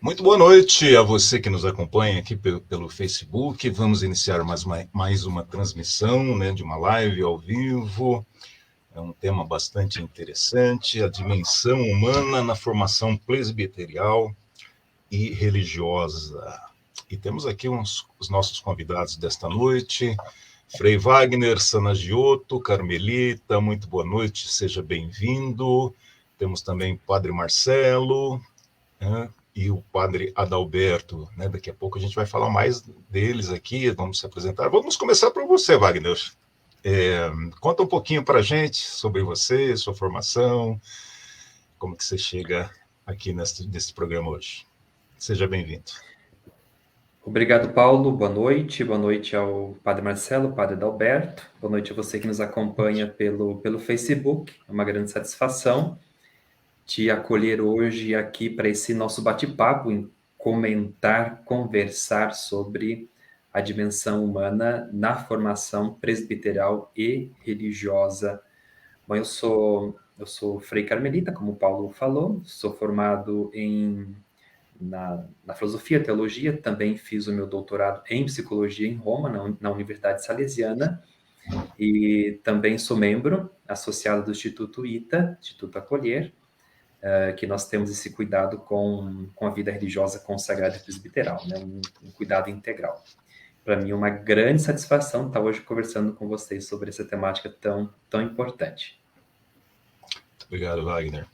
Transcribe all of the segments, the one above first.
Muito boa noite a você que nos acompanha aqui pelo Facebook. Vamos iniciar mais uma transmissão, né, de uma live ao vivo. É um tema bastante interessante, a dimensão humana na formação presbiterial e religiosa. E temos aqui os nossos convidados desta noite, Frei Wagner Sanagioto, Carmelita, muito boa noite, seja bem-vindo. Temos também Padre Marcelo, né, e o Padre Adalberto, né? Daqui a pouco a gente vai falar mais deles aqui, vamos se apresentar. Vamos começar por você, Wagner. Conta um pouquinho para a gente sobre você, sua formação, como que você chega aqui nesse programa hoje. Seja bem-vindo. Obrigado, Paulo. Boa noite ao Padre Marcelo, Padre Adalberto. Boa noite a você que nos acompanha pelo Facebook. É uma grande satisfação te acolher hoje aqui para esse nosso bate-papo, em conversar sobre a dimensão humana na formação presbiteral e religiosa. Bom, eu sou Frei Carmelita, como o Paulo falou, sou formado na filosofia, teologia, também fiz o meu doutorado em psicologia em Roma, na Universidade Salesiana, e também sou membro associado do Instituto ITA, Instituto Acolher, que nós temos esse cuidado com a vida religiosa consagrada e presbiteral, né? Um cuidado integral. Para mim é uma grande satisfação estar hoje conversando com vocês sobre essa temática tão importante. Muito obrigado, Wagner.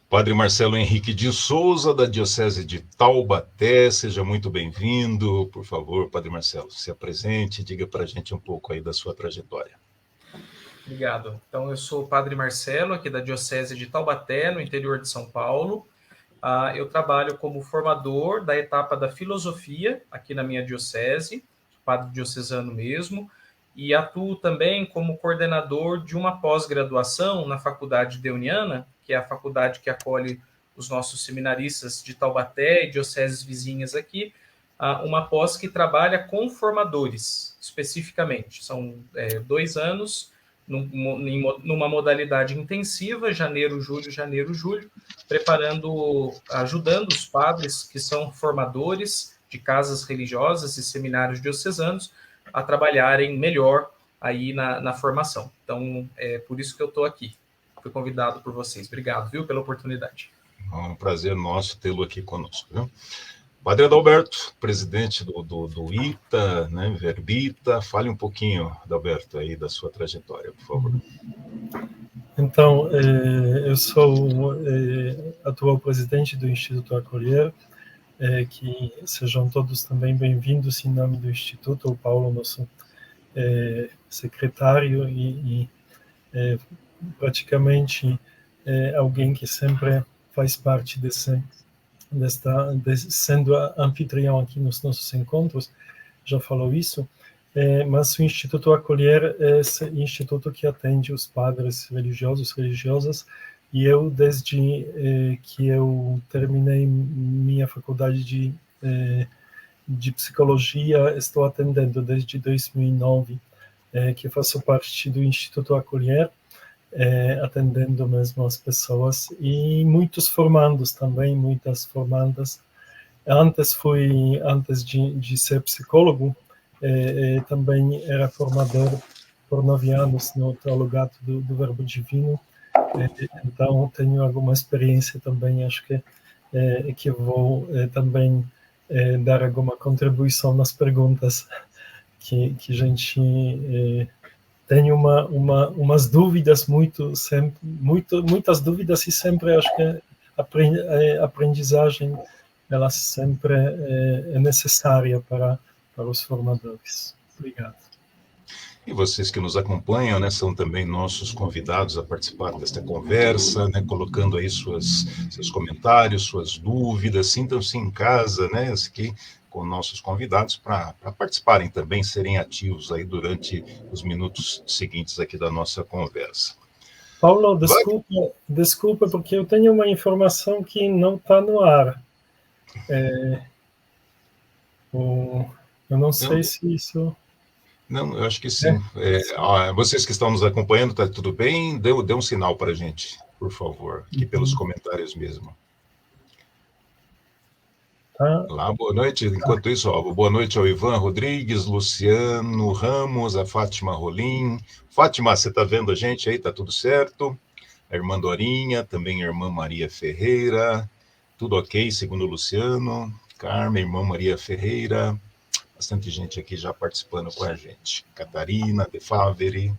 Padre Marcelo Henrique de Souza, da Diocese de Taubaté, seja muito bem-vindo. Por favor, Padre Marcelo, se apresente, diga para a gente um pouco aí da sua trajetória. Obrigado. Então, eu sou o Padre Marcelo, aqui da Diocese de Taubaté, no interior de São Paulo. Eu trabalho como formador da etapa da filosofia, aqui na minha diocese, padre diocesano mesmo, e atuo também como coordenador de uma pós-graduação na Faculdade Deuniana, que é a faculdade que acolhe os nossos seminaristas de Taubaté e dioceses vizinhas aqui, uma pós que trabalha com formadores, especificamente. São 2 anos, numa modalidade intensiva, janeiro, julho, ajudando os padres que são formadores de casas religiosas e seminários diocesanos a trabalharem melhor aí na formação. Então, é por isso que eu estou aqui. Fui convidado por vocês. Obrigado, viu, pela oportunidade. É um prazer nosso tê-lo aqui conosco, viu? Padre Adalberto, presidente do ITA, né, Verbita, fale um pouquinho, Adalberto, aí da sua trajetória, por favor. Então, eu sou atual presidente do Instituto Acolher, que sejam todos também bem-vindos em nome do Instituto, o Paulo, nosso secretário e praticamente alguém que sempre faz parte sendo anfitrião aqui nos nossos encontros, já falou isso, mas o Instituto Acolher é esse instituto que atende os padres religiosos, religiosas, e eu, desde que eu terminei minha faculdade de psicologia, estou atendendo desde 2009, que faço parte do Instituto Acolher, atendendo mesmo as pessoas, e muitos formandos também, muitas formandas. Antes de ser psicólogo, também era formador por 9 anos no Teologato do Verbo Divino, então tenho alguma experiência também, acho que vou também dar alguma contribuição nas perguntas que a gente tem umas dúvidas muitas dúvidas, e sempre acho que a aprendizagem ela sempre é necessária para os formadores. Obrigado. E vocês que nos acompanham, né, são também nossos convidados a participar desta conversa, né, colocando aí seus comentários, suas dúvidas, sintam-se em casa, né, aqui com nossos convidados para participarem também, serem ativos aí durante os minutos seguintes aqui da nossa conversa. Paulo, desculpa, porque eu tenho uma informação que não está no ar. Eu não sei se isso... Não, eu acho que sim. Vocês que estão nos acompanhando, está tudo bem? Dê um sinal para a gente, por favor, aqui pelos comentários mesmo. Tá? Olá, boa noite. Enquanto isso, ó, boa noite ao Ivan Rodrigues, Luciano Ramos, a Fátima Rolim. Fátima, você está vendo a gente aí? Tá tudo certo? A irmã Dorinha, também a irmã Maria Ferreira. Tudo ok, segundo o Luciano. Carmen, irmã Maria Ferreira. Bastante gente aqui já participando com a gente. Catarina, De Faveri.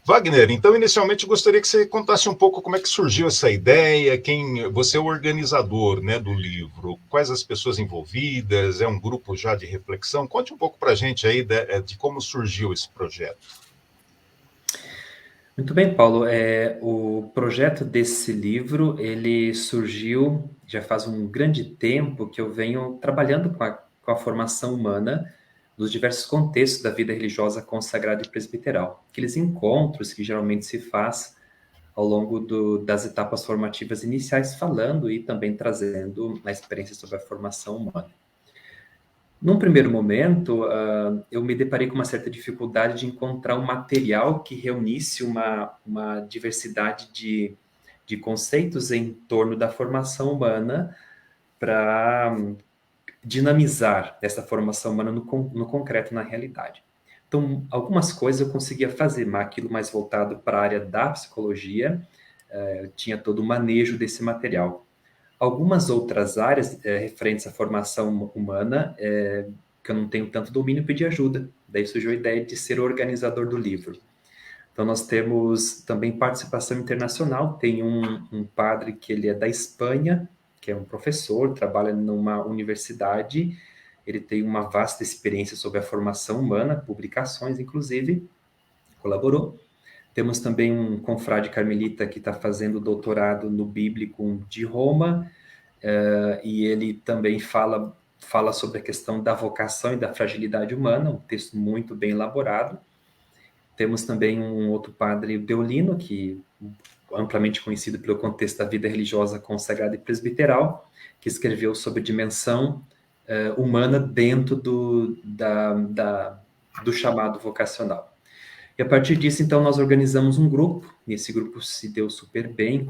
Wagner, então inicialmente eu gostaria que você contasse um pouco como é que surgiu essa ideia, você é o organizador, né, do livro, quais as pessoas envolvidas, é um grupo já de reflexão? Conte um pouco para a gente aí de como surgiu esse projeto. Muito bem, Paulo. O projeto desse livro, ele surgiu já faz um grande tempo que eu venho trabalhando com a formação humana nos diversos contextos da vida religiosa consagrada e presbiteral. Aqueles encontros que geralmente se faz ao longo das etapas formativas iniciais, falando e também trazendo a experiência sobre a formação humana. Num primeiro momento, eu me deparei com uma certa dificuldade de encontrar um material que reunisse uma diversidade de conceitos em torno da formação humana para dinamizar essa formação humana no concreto, na realidade. Então, algumas coisas eu conseguia fazer, mas aquilo mais voltado para a área da psicologia, eu tinha todo o manejo desse material. Algumas outras áreas referentes à formação humana, que eu não tenho tanto domínio, pedi ajuda. Daí surgiu a ideia de ser o organizador do livro. Então, nós temos também participação internacional. Tem um padre que ele é da Espanha, que é um professor, trabalha numa universidade. Ele tem uma vasta experiência sobre a formação humana, publicações, inclusive, colaborou. Temos também um confrade carmelita que está fazendo doutorado no Bíblico de Roma, e ele também fala sobre a questão da vocação e da fragilidade humana, um texto muito bem elaborado. Temos também um outro padre, Deolino, que é amplamente conhecido pelo contexto da vida religiosa consagrada e presbiteral, que escreveu sobre a dimensão humana dentro do chamado vocacional. E a partir disso, então, nós organizamos um grupo, e esse grupo se deu super bem,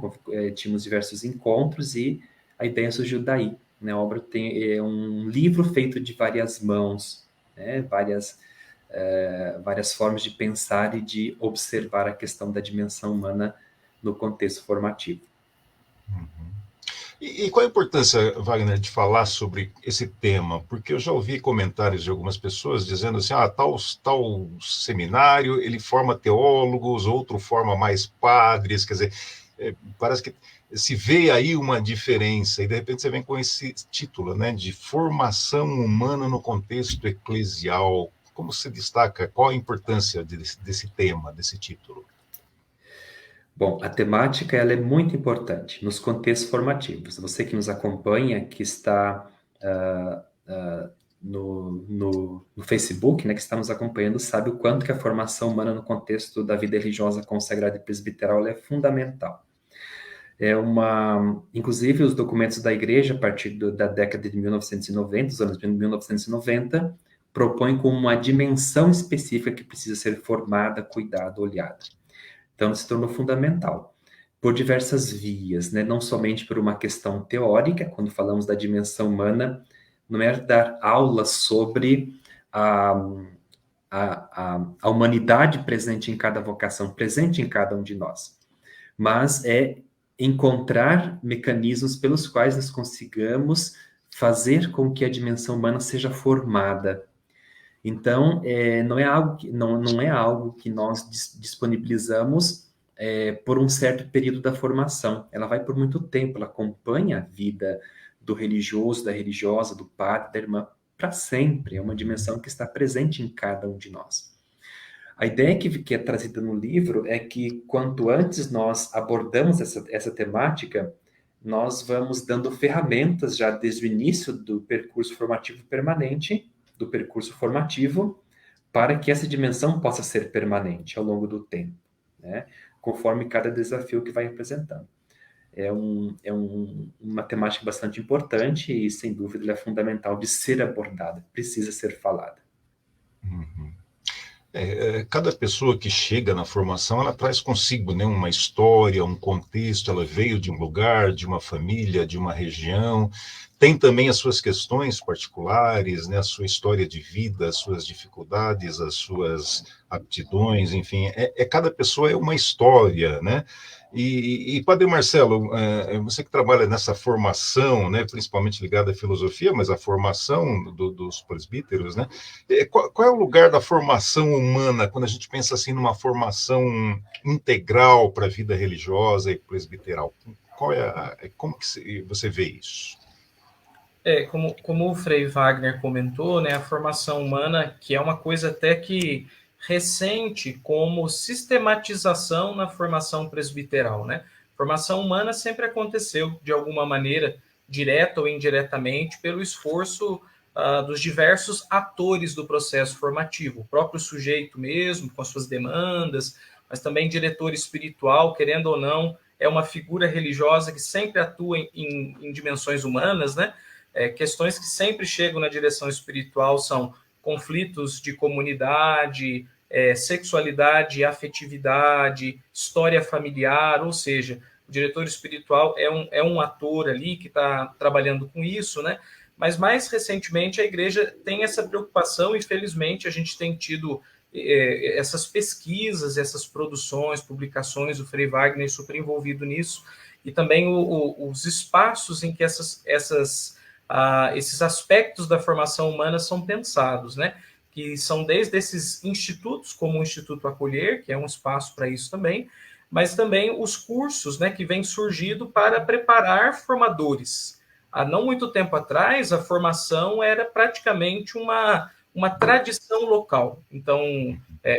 tínhamos diversos encontros, e a ideia surgiu daí. Né? A obra é um livro feito de várias mãos, né? Várias formas de pensar e de observar a questão da dimensão humana no contexto formativo. E qual a importância, Wagner, de falar sobre esse tema? Porque eu já ouvi comentários de algumas pessoas dizendo assim, tal seminário, ele forma teólogos, outro forma mais padres, quer dizer, parece que se vê aí uma diferença, e de repente você vem com esse título, né, de formação humana no contexto eclesial. Como se destaca, qual a importância desse tema, desse título? Bom, a temática ela é muito importante nos contextos formativos. Você que nos acompanha, que está no Facebook, né, que está nos acompanhando, sabe o quanto que a formação humana no contexto da vida religiosa consagrada e presbiteral é fundamental. Inclusive, os documentos da igreja, a partir da década de 1990, dos anos 1990, propõem como uma dimensão específica que precisa ser formada, cuidada, olhada. Então, se tornou fundamental, por diversas vias, né? Não somente por uma questão teórica, quando falamos da dimensão humana, não é dar aulas sobre a humanidade presente em cada vocação, presente em cada um de nós, mas é encontrar mecanismos pelos quais nós consigamos fazer com que a dimensão humana seja formada. Então, não é algo que nós disponibilizamos por um certo período da formação. Ela vai por muito tempo, ela acompanha a vida do religioso, da religiosa, do padre, da irmã, para sempre. É uma dimensão que está presente em cada um de nós. A ideia que é trazida no livro é que quanto antes nós abordamos essa temática, nós vamos dando ferramentas já desde o início do percurso formativo permanente, do percurso formativo, para que essa dimensão possa ser permanente ao longo do tempo, né? Conforme cada desafio que vai apresentando. É uma temática bastante importante e, sem dúvida, ela é fundamental de ser abordada, precisa ser falada. Uhum. Cada pessoa que chega na formação, ela traz consigo, né, uma história, um contexto, ela veio de um lugar, de uma família, de uma região, tem também as suas questões particulares, né, a sua história de vida, as suas dificuldades, as suas aptidões, enfim, cada pessoa é uma história, né? E Padre Marcelo, você que trabalha nessa formação, né, principalmente ligada à filosofia, mas a formação dos presbíteros, né, qual é o lugar da formação humana quando a gente pensa assim numa formação integral para a vida religiosa e presbiteral? Como que você vê isso? Como o Frei Wagner comentou, né, a formação humana, que é uma coisa até que recente como sistematização na formação presbiteral, né? Formação humana sempre aconteceu de alguma maneira, direta ou indiretamente, pelo esforço dos diversos atores do processo formativo, o próprio sujeito mesmo, com as suas demandas, mas também diretor espiritual, querendo ou não, é uma figura religiosa que sempre atua em dimensões humanas, né? Questões que sempre chegam na direção espiritual são conflitos de comunidade, sexualidade, afetividade, história familiar, ou seja, o diretor espiritual é um ator ali que está trabalhando com isso, né? Mas mais recentemente a igreja tem essa preocupação e felizmente a gente tem tido essas pesquisas, essas produções, publicações, o Frei Wagner super envolvido nisso, e também os espaços em que esses aspectos da formação humana são pensados, né? Que são desde esses institutos, como o Instituto Acolher, que é um espaço para isso também, mas também os cursos, né, que vêm surgindo para preparar formadores. Há não muito tempo atrás, a formação era praticamente uma tradição local. Então,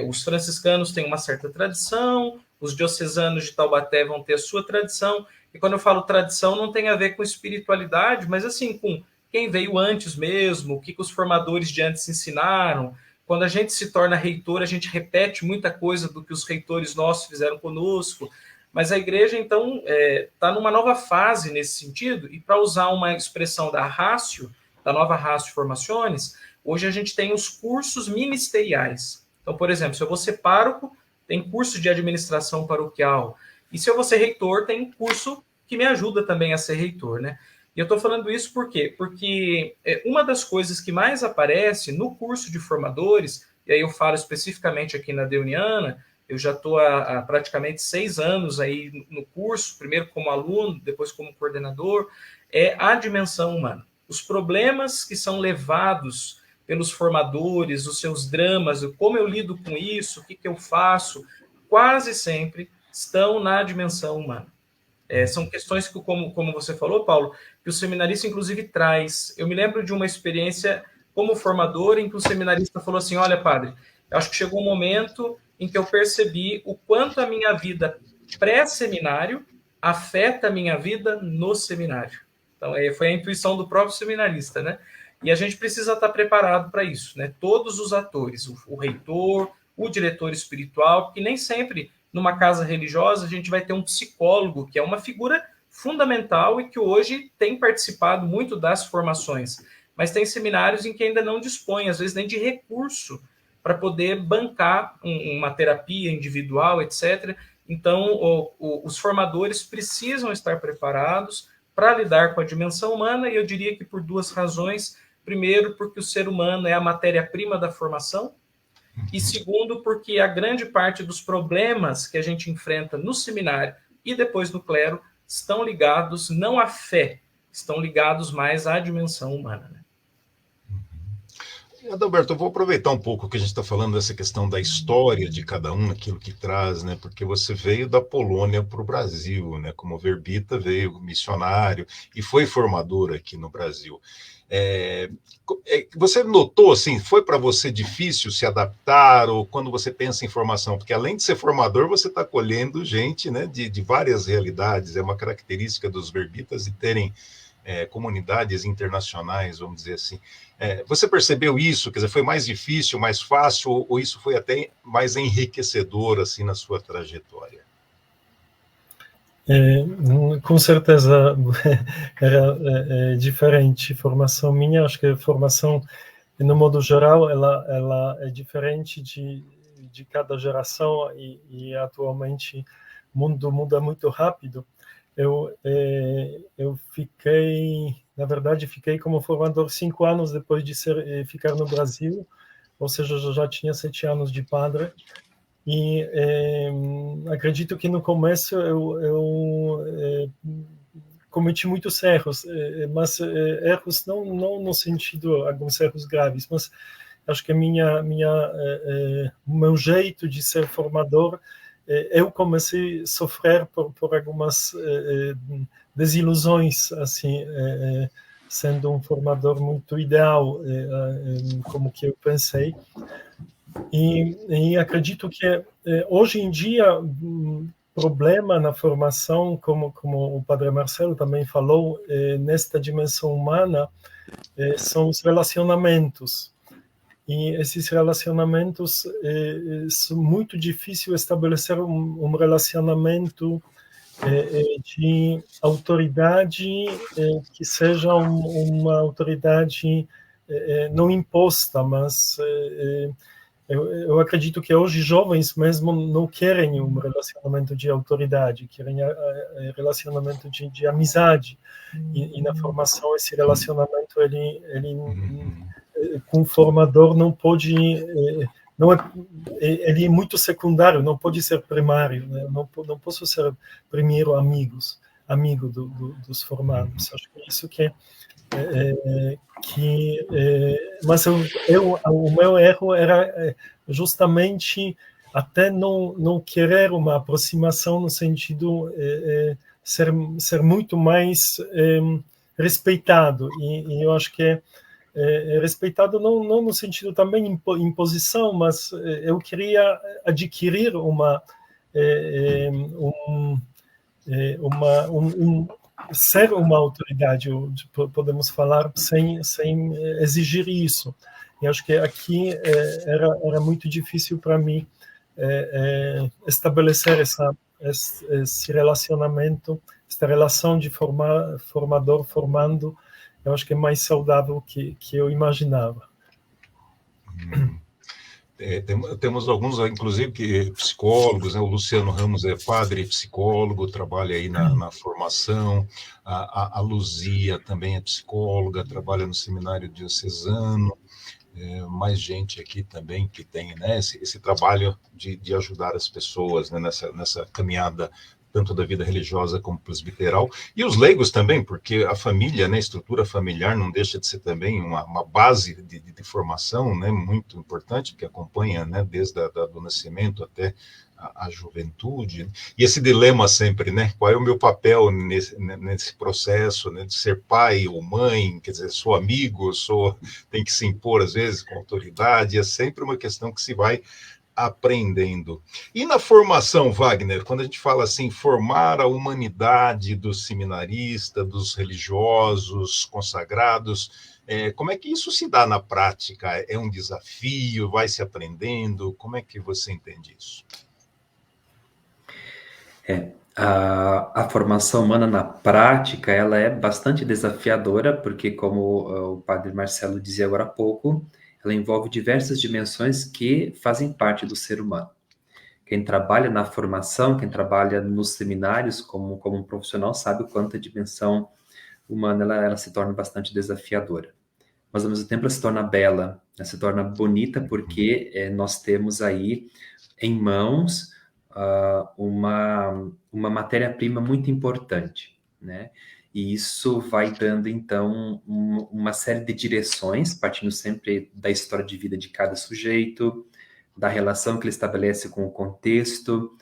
os franciscanos têm uma certa tradição, os diocesanos de Taubaté vão ter a sua tradição, e quando eu falo tradição, não tem a ver com espiritualidade, mas assim, com quem veio antes mesmo, o que os formadores de antes ensinaram. Quando a gente se torna reitor, a gente repete muita coisa do que os reitores nossos fizeram conosco, mas a igreja, então, está numa nova fase nesse sentido, e para usar uma expressão da Ratio, da nova Ratio Formaciones, hoje a gente tem os cursos ministeriais. Então, por exemplo, se eu vou ser pároco, tem curso de administração paroquial, e se eu vou ser reitor, tem curso que me ajuda também a ser reitor, né? E eu estou falando isso por quê? Porque uma das coisas que mais aparece no curso de formadores, e aí eu falo especificamente aqui na Deuniana, eu já estou há praticamente 6 anos aí no curso, primeiro como aluno, depois como coordenador, é a dimensão humana. Os problemas que são levados pelos formadores, os seus dramas, como eu lido com isso, o que eu faço, quase sempre estão na dimensão humana. São questões que, como você falou, Paulo, que o seminarista, inclusive, traz. Eu me lembro de uma experiência como formador em que o seminarista falou assim, olha, padre, eu acho que chegou um momento em que eu percebi o quanto a minha vida pré-seminário afeta a minha vida no seminário. Então, foi a intuição do próprio seminarista, né? E a gente precisa estar preparado para isso, né? Todos os atores, o reitor, o diretor espiritual, porque nem sempre numa casa religiosa a gente vai ter um psicólogo, que é uma figura fundamental e que hoje tem participado muito das formações, mas tem seminários em que ainda não dispõe, às vezes nem de recurso para poder bancar uma terapia individual, etc. Então, os formadores precisam estar preparados para lidar com a dimensão humana, e eu diria que por 2 razões. Primeiro, porque o ser humano é a matéria-prima da formação, e segundo, porque a grande parte dos problemas que a gente enfrenta no seminário e depois no clero estão ligados não à fé, estão ligados mais à dimensão humana, né? Adalberto, eu vou aproveitar um pouco que a gente está falando dessa questão da história de cada um, aquilo que traz, né? Porque você veio da Polônia para o Brasil, né? Como verbita, veio missionário e foi formador aqui no Brasil. Você notou, assim, foi para você difícil se adaptar, ou quando você pensa em formação? Porque além de ser formador, você está acolhendo gente, né, de várias realidades. É uma característica dos verbitas de terem comunidades internacionais, vamos dizer assim. Você percebeu isso? Quer dizer, foi mais difícil, mais fácil, ou isso foi até mais enriquecedor, assim, na sua trajetória? Com certeza era diferente. Formação minha, acho que a formação, no modo geral, ela é diferente de cada geração, e atualmente o mundo muda muito rápido. Eu fiquei, na verdade, como formador 5 anos depois de ficar no Brasil, ou seja, eu já tinha 7 anos de padre, e acredito que no começo eu cometi muitos erros, mas erros não no sentido, alguns erros graves, mas acho que o meu jeito de ser formador, eu comecei a sofrer por algumas desilusões, assim, sendo um formador muito ideal, como que eu pensei. E acredito que hoje em dia problema na formação, como o Padre Marcelo também falou, nesta dimensão humana, são os relacionamentos. E esses relacionamentos, são muito difícil estabelecer um relacionamento de autoridade que seja uma autoridade não imposta, mas eu acredito que hoje jovens mesmo não querem um relacionamento de autoridade, querem relacionamento de amizade. E na formação esse relacionamento ele com o formador não pode, ele é muito secundário, não pode ser primário, né? Não posso ser primeiro amigo dos formados. Acho que isso mas o meu erro era justamente até não querer uma aproximação no sentido ser muito mais respeitado, e eu acho que respeitado não no sentido também imposição, mas eu queria adquirir ser uma autoridade, podemos falar, sem exigir isso. E acho que aqui era muito difícil para mim estabelecer esse relacionamento, essa relação de formador formando. Eu acho que é mais saudável que eu imaginava. Temos alguns, inclusive, psicólogos, né? O Luciano Ramos é padre e psicólogo, trabalha aí na formação, a Luzia também é psicóloga, trabalha no seminário diocesano, mais gente aqui também que tem, né, esse trabalho de ajudar as pessoas, né, nessa caminhada tanto da vida religiosa como presbiteral, e os leigos também, porque a família, né, a estrutura familiar não deixa de ser também uma base de formação, né, muito importante, que acompanha, né, desde do nascimento até a juventude. E esse dilema sempre, né, qual é o meu papel nesse processo, né, de ser pai ou mãe, quer dizer, sou amigo, tem que se impor às vezes com autoridade, é sempre uma questão que se vai aprendendo. E na formação, Wagner, quando a gente fala assim, formar a humanidade do seminarista, dos religiosos consagrados, como é que isso se dá na prática? É um desafio? Vai se aprendendo? Como é que você entende isso? A formação humana na prática, ela é bastante desafiadora, porque como o Padre Marcelo dizia agora há pouco, ela envolve diversas dimensões que fazem parte do ser humano. Quem trabalha na formação, quem trabalha nos seminários como um profissional, sabe o quanto a dimensão humana ela se torna bastante desafiadora. Mas, ao mesmo tempo, ela se torna bela, ela se torna bonita, porque nós temos aí em mãos uma matéria-prima muito importante, né? E isso vai dando, então, uma série de direções, partindo sempre da história de vida de cada sujeito, da relação que ele estabelece com o contexto,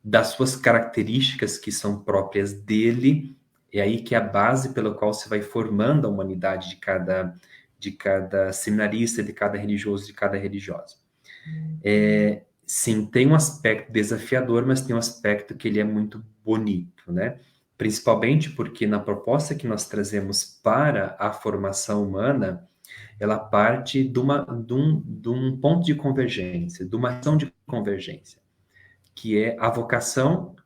das suas características que são próprias dele. É aí que é a base pela qual se vai formando a humanidade de cada seminarista, de cada religioso, de cada religiosa. Sim, tem um aspecto desafiador, mas tem um aspecto que ele é muito bonito, né? Principalmente porque na proposta que nós trazemos para a formação humana, ela parte de um ponto de convergência, de uma ação de convergência, que é a vocação,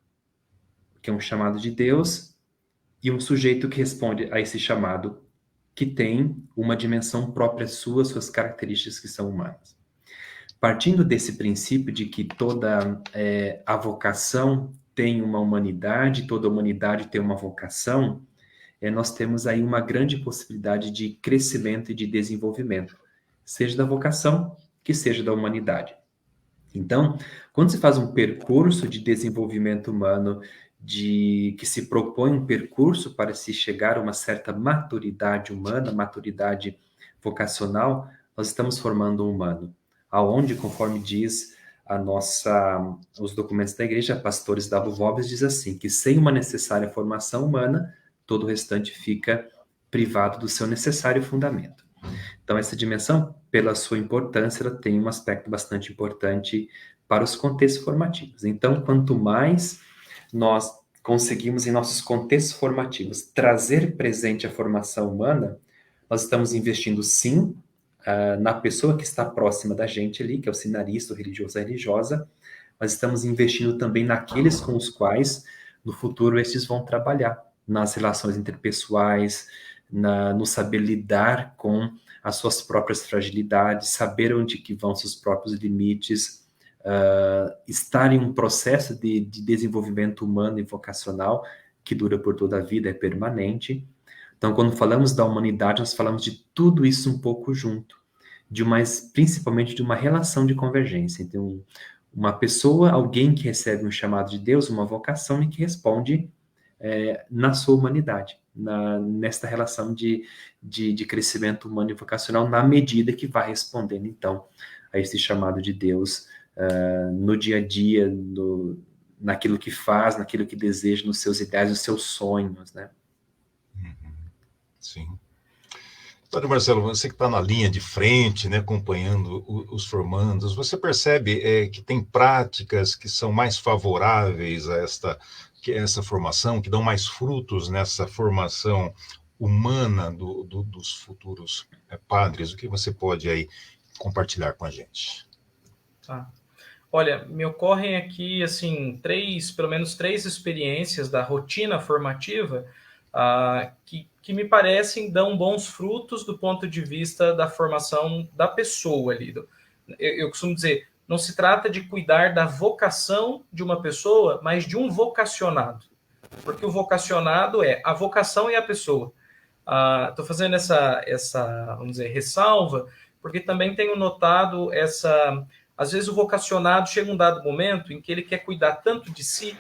que é um chamado de Deus, e um sujeito que responde a esse chamado, que tem uma dimensão própria sua, suas características que são humanas. Partindo desse princípio de que toda a vocação tem uma humanidade, toda humanidade tem uma vocação, nós temos aí uma grande possibilidade de crescimento e de desenvolvimento, seja da vocação, que seja da humanidade. Então, quando se faz um percurso de desenvolvimento humano, que se propõe um percurso para se chegar a uma certa maturidade humana, maturidade vocacional, nós estamos formando um humano, aonde, conforme diz os documentos da igreja, Pastores da Vobis diz assim, que sem uma necessária formação humana, todo o restante fica privado do seu necessário fundamento. Então, essa dimensão, pela sua importância, ela tem um aspecto bastante importante para os contextos formativos. Então, quanto mais nós conseguimos, em nossos contextos formativos, trazer presente a formação humana, nós estamos investindo, sim, na pessoa que está próxima da gente ali, que é o seminarista, o religioso, a religiosa, mas estamos investindo também naqueles com os quais, no futuro, esses vão trabalhar, nas relações interpessoais, no saber lidar com as suas próprias fragilidades, saber onde que vão seus próprios limites, estar em um processo de desenvolvimento humano e vocacional que dura por toda a vida, é permanente. Então, quando falamos da humanidade, nós falamos de tudo isso um pouco junto, principalmente de uma relação de convergência. Então, uma pessoa, alguém que recebe um chamado de Deus, uma vocação, e que responde na sua humanidade, nesta relação de crescimento humano e vocacional, na medida que vai respondendo, então, a esse chamado de Deus no dia a dia, naquilo que faz, naquilo que deseja, nos seus ideais, nos seus sonhos, né? Sim. Padre Marcelo, você que está na linha de frente, né, acompanhando os formandos, você percebe que tem práticas que são mais favoráveis a essa formação, que dão mais frutos nessa formação humana dos futuros padres? O que você pode aí compartilhar com a gente? Olha, me ocorrem aqui, assim, pelo menos três experiências da rotina formativa que me parecem dão bons frutos do ponto de vista da formação da pessoa ali. Eu costumo dizer, não se trata de cuidar da vocação de uma pessoa, mas de um vocacionado. Porque o vocacionado é a vocação e a pessoa. Estou fazendo essa, vamos dizer, ressalva, porque também tenho notado às vezes o vocacionado chega um dado momento em que ele quer cuidar tanto de si,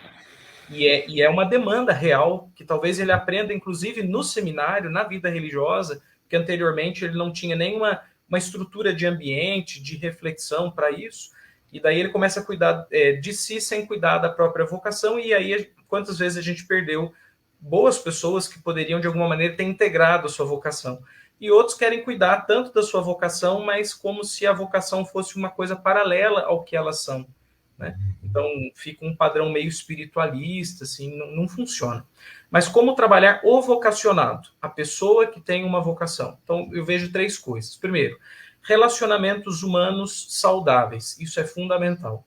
e é uma demanda real, que talvez ele aprenda, inclusive, no seminário, na vida religiosa, que anteriormente ele não tinha nenhuma uma estrutura de ambiente, de reflexão para isso, e daí ele começa a cuidar de si sem cuidar da própria vocação, e aí quantas vezes a gente perdeu boas pessoas que poderiam, de alguma maneira, ter integrado a sua vocação. E outros querem cuidar tanto da sua vocação, mas como se a vocação fosse uma coisa paralela ao que elas são, né? Então, fica um padrão meio espiritualista, assim, não funciona. Mas como trabalhar o vocacionado, a pessoa que tem uma vocação? Então, eu vejo três coisas. Primeiro, relacionamentos humanos saudáveis. Isso é fundamental.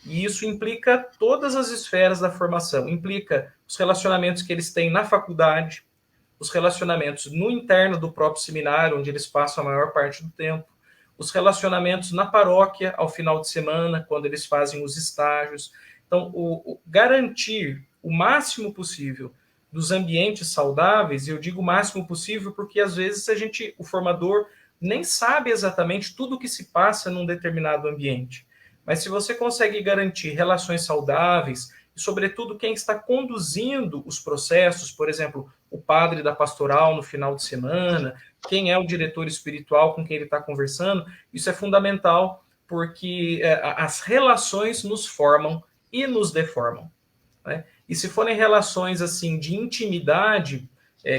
E isso implica todas as esferas da formação. Implica os relacionamentos que eles têm na faculdade, os relacionamentos no interno do próprio seminário, onde eles passam a maior parte do tempo, os relacionamentos na paróquia ao final de semana, quando eles fazem os estágios. Então, garantir o máximo possível dos ambientes saudáveis, e eu digo o máximo possível porque, às vezes, o formador nem sabe exatamente tudo o que se passa num determinado ambiente. Mas se você consegue garantir relações saudáveis, e, sobretudo, quem está conduzindo os processos, por exemplo, o padre da pastoral no final de semana, quem é o diretor espiritual com quem ele está conversando, isso é fundamental, porque as relações nos formam e nos deformam, né? E se forem relações assim de intimidade,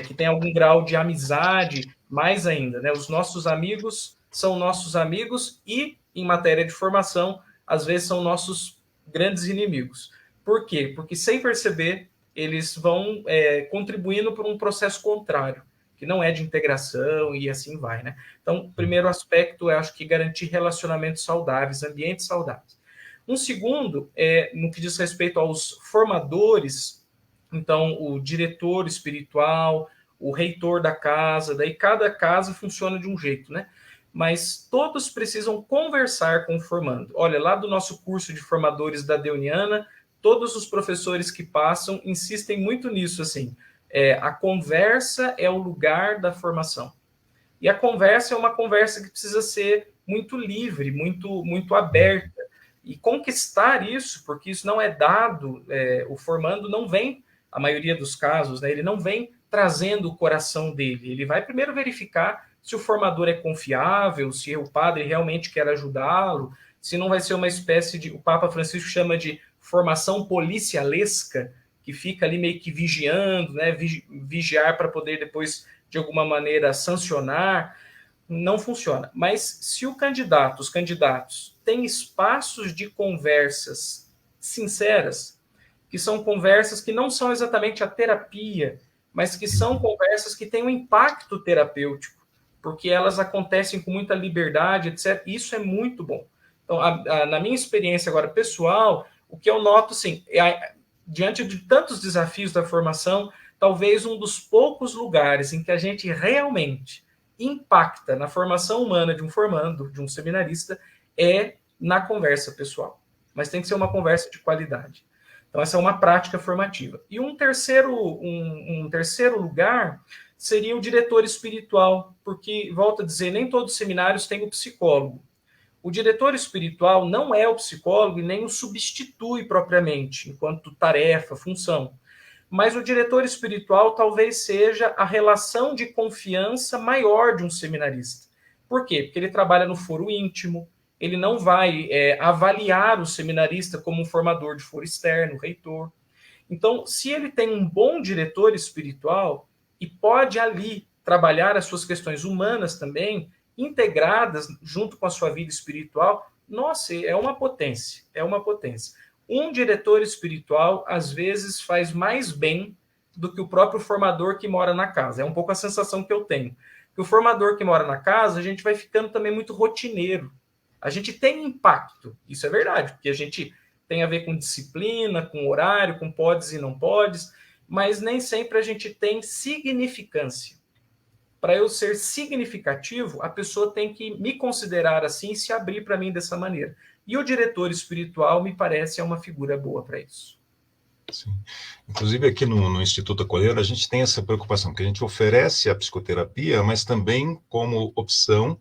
que tem algum grau de amizade, mais ainda, né? Os nossos amigos são nossos amigos e, em matéria de formação, às vezes são nossos grandes inimigos. Por quê? Porque, sem perceber, eles vão contribuindo para um processo contrário, que não é de integração e assim vai, né? Então, o primeiro aspecto é, acho que, garantir relacionamentos saudáveis, ambientes saudáveis. Um segundo é, no que diz respeito aos formadores, então, o diretor espiritual, o reitor da casa, daí cada casa funciona de um jeito, né? mas todos precisam conversar com o formando. Olha, lá do nosso curso de formadores da Deuniana, todos os professores que passam insistem muito nisso, assim, a conversa é o lugar da formação. E a conversa é uma conversa que precisa ser muito livre, muito aberta, e conquistar isso, porque isso não é dado, o formando não vem, a maioria dos casos, né, ele não vem trazendo o coração dele, ele vai primeiro verificar se o formador é confiável, se o padre realmente quer ajudá-lo, se não vai ser uma espécie de, o Papa Francisco chama de formação policialesca, que fica ali meio que vigiando, né, vigiar para poder depois, de alguma maneira, sancionar. Não funciona. Mas se os candidatos têm espaços de conversas sinceras, que são conversas que não são exatamente a terapia, mas que são conversas que têm um impacto terapêutico, porque elas acontecem com muita liberdade, etc. Isso é muito bom. Então, na minha experiência agora pessoal, o que eu noto, sim, diante de tantos desafios da formação, talvez um dos poucos lugares em que a gente realmente impacta na formação humana de um formando, de um seminarista, é na conversa pessoal. Mas tem que ser uma conversa de qualidade. Então, essa é uma prática formativa. E um terceiro lugar seria o diretor espiritual, porque, volto a dizer, nem todos os seminários têm o psicólogo. O diretor espiritual não é o psicólogo e nem o substitui propriamente, enquanto tarefa, função. Mas o diretor espiritual talvez seja a relação de confiança maior de um seminarista. Por quê? Porque ele trabalha no foro íntimo, ele não vai avaliar o seminarista como um formador de foro externo, reitor. Então, se ele tem um bom diretor espiritual e pode ali trabalhar as suas questões humanas também, integradas junto com a sua vida espiritual, nossa, é uma potência, é uma potência. Um diretor espiritual, às vezes, faz mais bem do que o próprio formador que mora na casa. É um pouco a sensação que eu tenho. Que o formador que mora na casa, a gente vai ficando também muito rotineiro. A gente tem impacto, isso é verdade, porque a gente tem a ver com disciplina, com horário, com podes e não podes, mas nem sempre a gente tem significância. Para eu ser significativo, a pessoa tem que me considerar assim e se abrir para mim dessa maneira. E o diretor espiritual, me parece, é uma figura boa para isso. Sim. Inclusive, aqui no Instituto Acolher, a gente tem essa preocupação, que a gente oferece a psicoterapia, mas também como opção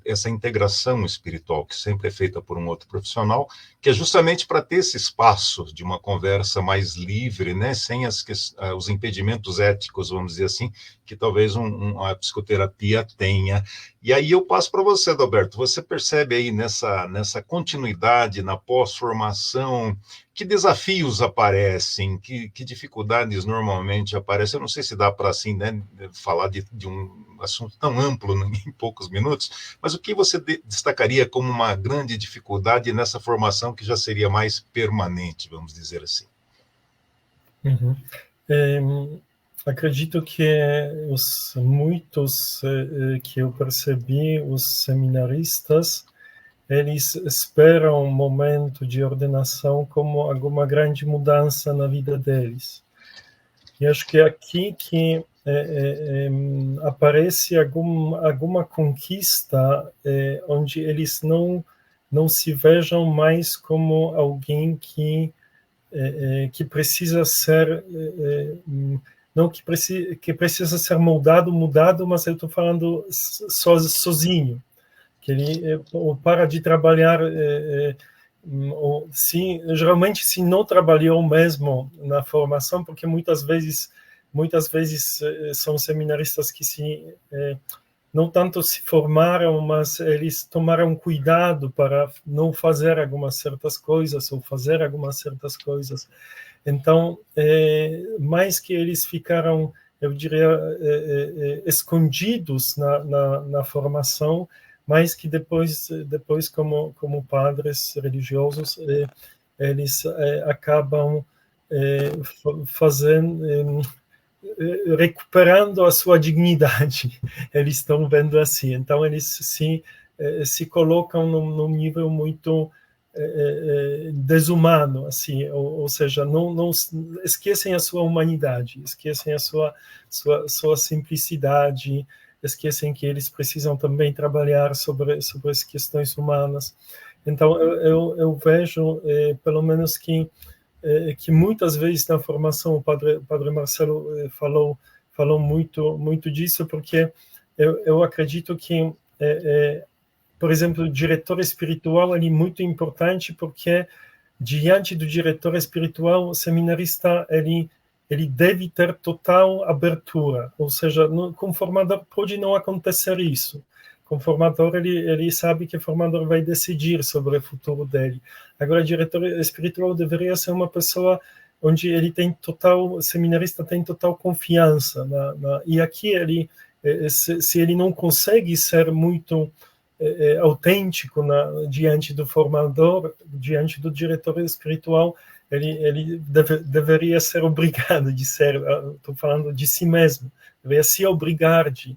essa integração espiritual, que sempre é feita por um outro profissional, que é justamente para ter esse espaço de uma conversa mais livre, né, sem os impedimentos éticos, vamos dizer assim, que talvez a psicoterapia tenha. E aí eu passo para você, Adalberto, você percebe aí nessa continuidade, na pós-formação, que desafios aparecem, que dificuldades normalmente aparecem? Eu não sei se dá para, assim, né, falar de um assunto tão amplo em poucos minutos, mas o que você destacaria como uma grande dificuldade nessa formação que já seria mais permanente, vamos dizer assim? Uhum. Acredito que muitos que eu percebi, os seminaristas, eles esperam um momento de ordenação como alguma grande mudança na vida deles. E acho que é aqui que aparece alguma conquista onde eles não se vejam mais como alguém que precisa ser não que precisa ser mudado, mas eu estou falando sozinho, que ele para de trabalhar geralmente se não trabalhou mesmo na formação, porque muitas vezes são seminaristas que não tanto se formaram, mas eles tomaram cuidado para não fazer algumas certas coisas ou fazer algumas certas coisas. Então, mais que eles ficaram, eu diria, escondidos na formação, mais que depois como padres religiosos, eles acabam recuperando a sua dignidade. Eles estão vendo assim. Então, eles se colocam num nível muito desumano, assim, ou seja, não esquecem a sua humanidade, esquecem a sua simplicidade, esquecem que eles precisam também trabalhar sobre as questões humanas. Então, eu vejo, pelo menos, que muitas vezes na formação, o padre Marcelo falou muito disso, porque eu acredito que, por exemplo, o diretor espiritual é muito importante, porque diante do diretor espiritual, o seminarista ele deve ter total abertura, ou seja, com o formador pode não acontecer isso. Com o formador, ele sabe que o formador vai decidir sobre o futuro dele. Agora, o diretor espiritual deveria ser uma pessoa onde o seminarista tem total confiança. E aqui, se ele não consegue ser muito autênto diante do formador, diante do diretor espiritual, ele deveria ser obrigado de ser, estou falando de si mesmo, deveria se obrigar de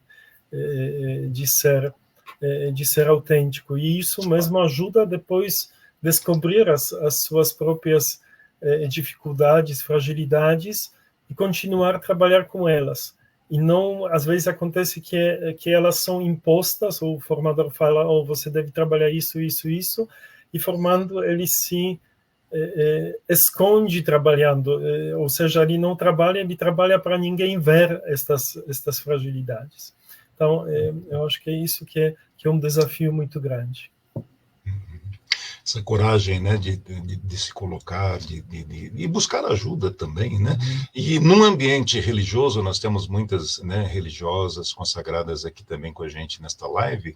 ser autêntico, e isso mesmo ajuda depois a descobrir as suas próprias dificuldades, fragilidades, e continuar a trabalhar com elas. E não, às vezes acontece que elas são impostas, o formador fala, você deve trabalhar isso, e formando ele se esconde trabalhando, ou seja, ele não trabalha, ele trabalha para ninguém ver estas fragilidades. Então, eu acho que é isso que é um desafio muito grande. Essa coragem, né, de se colocar, de buscar ajuda também, né? E num ambiente religioso, nós temos muitas, né, religiosas consagradas aqui também com a gente nesta live.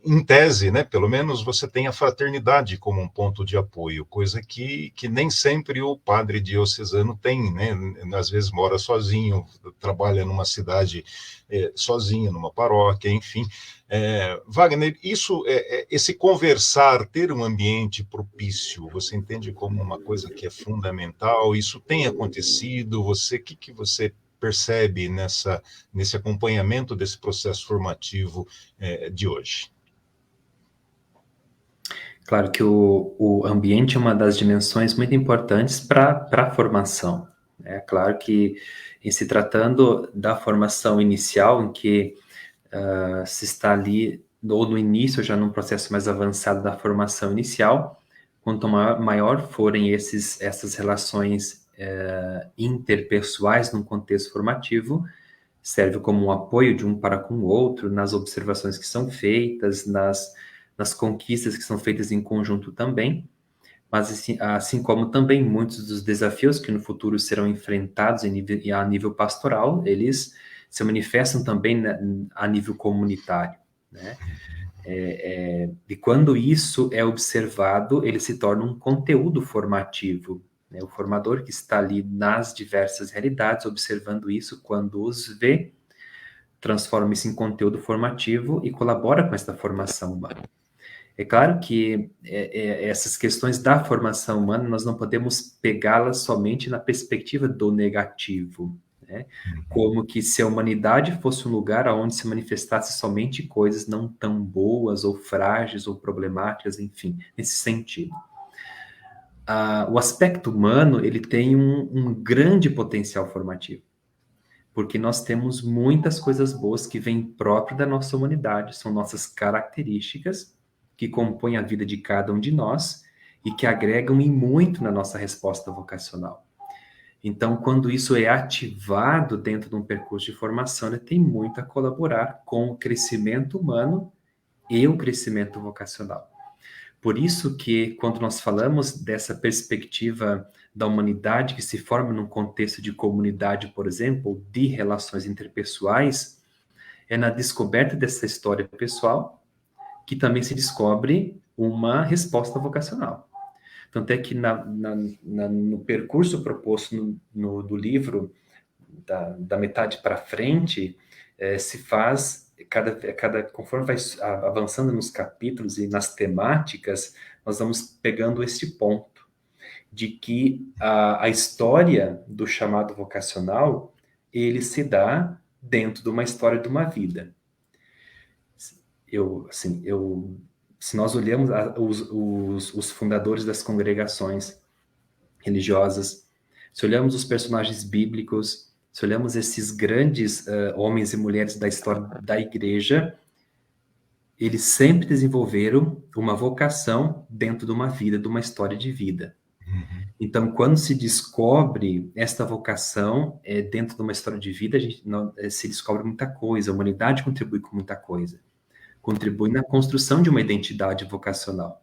Em tese, né, pelo menos você tem a fraternidade como um ponto de apoio, coisa que nem sempre o padre diocesano tem, né? Às vezes mora sozinho, trabalha numa cidade sozinho, numa paróquia, enfim. Wagner, esse conversar, ter um ambiente propício, você entende como uma coisa que é fundamental? Isso tem acontecido? O que você percebe nesse acompanhamento desse processo formativo de hoje? Claro que o ambiente é uma das dimensões muito importantes para a formação. É claro que, em se tratando da formação inicial, em que se está ali, ou no início, já num processo mais avançado da formação inicial, quanto maior forem essas relações interpessoais num contexto formativo, serve como um apoio de um para com o outro, nas observações que são feitas, nas conquistas que são feitas em conjunto também, mas assim como também muitos dos desafios que no futuro serão enfrentados a nível pastoral, eles se manifestam também a nível comunitário, né? E quando isso é observado, ele se torna um conteúdo formativo, né? O formador que está ali nas diversas realidades, observando isso, quando os vê, transforma isso em conteúdo formativo e colabora com essa formação humana. É claro que essas questões da formação humana, nós não podemos pegá-las somente na perspectiva do negativo, né? Como que se a humanidade fosse um lugar onde se manifestasse somente coisas não tão boas, ou frágeis, ou problemáticas, enfim, nesse sentido. O aspecto humano, ele tem um grande potencial formativo, porque nós temos muitas coisas boas que vêm próprio da nossa humanidade, são nossas características, que compõem a vida de cada um de nós e que agregam em muito na nossa resposta vocacional. Então, quando isso é ativado dentro de um percurso de formação, ele tem muito a colaborar com o crescimento humano e o crescimento vocacional. Por isso que, quando nós falamos dessa perspectiva da humanidade que se forma num contexto de comunidade, por exemplo, de relações interpessoais, é na descoberta dessa história pessoal que também se descobre uma resposta vocacional. Tanto é que no percurso proposto do livro, da metade para frente, se faz, conforme vai avançando nos capítulos e nas temáticas, nós vamos pegando este ponto, de que a história do chamado vocacional, ele se dá dentro de uma história de uma vida. Se nós olhamos os fundadores das congregações religiosas, se olhamos os personagens bíblicos, se olhamos esses grandes homens e mulheres da história da igreja, eles sempre desenvolveram uma vocação dentro de uma vida, de uma história de vida. Então, quando se descobre esta vocação dentro de uma história de vida, a gente se descobre muita coisa, a humanidade contribui com muita coisa. Contribui na construção de uma identidade vocacional.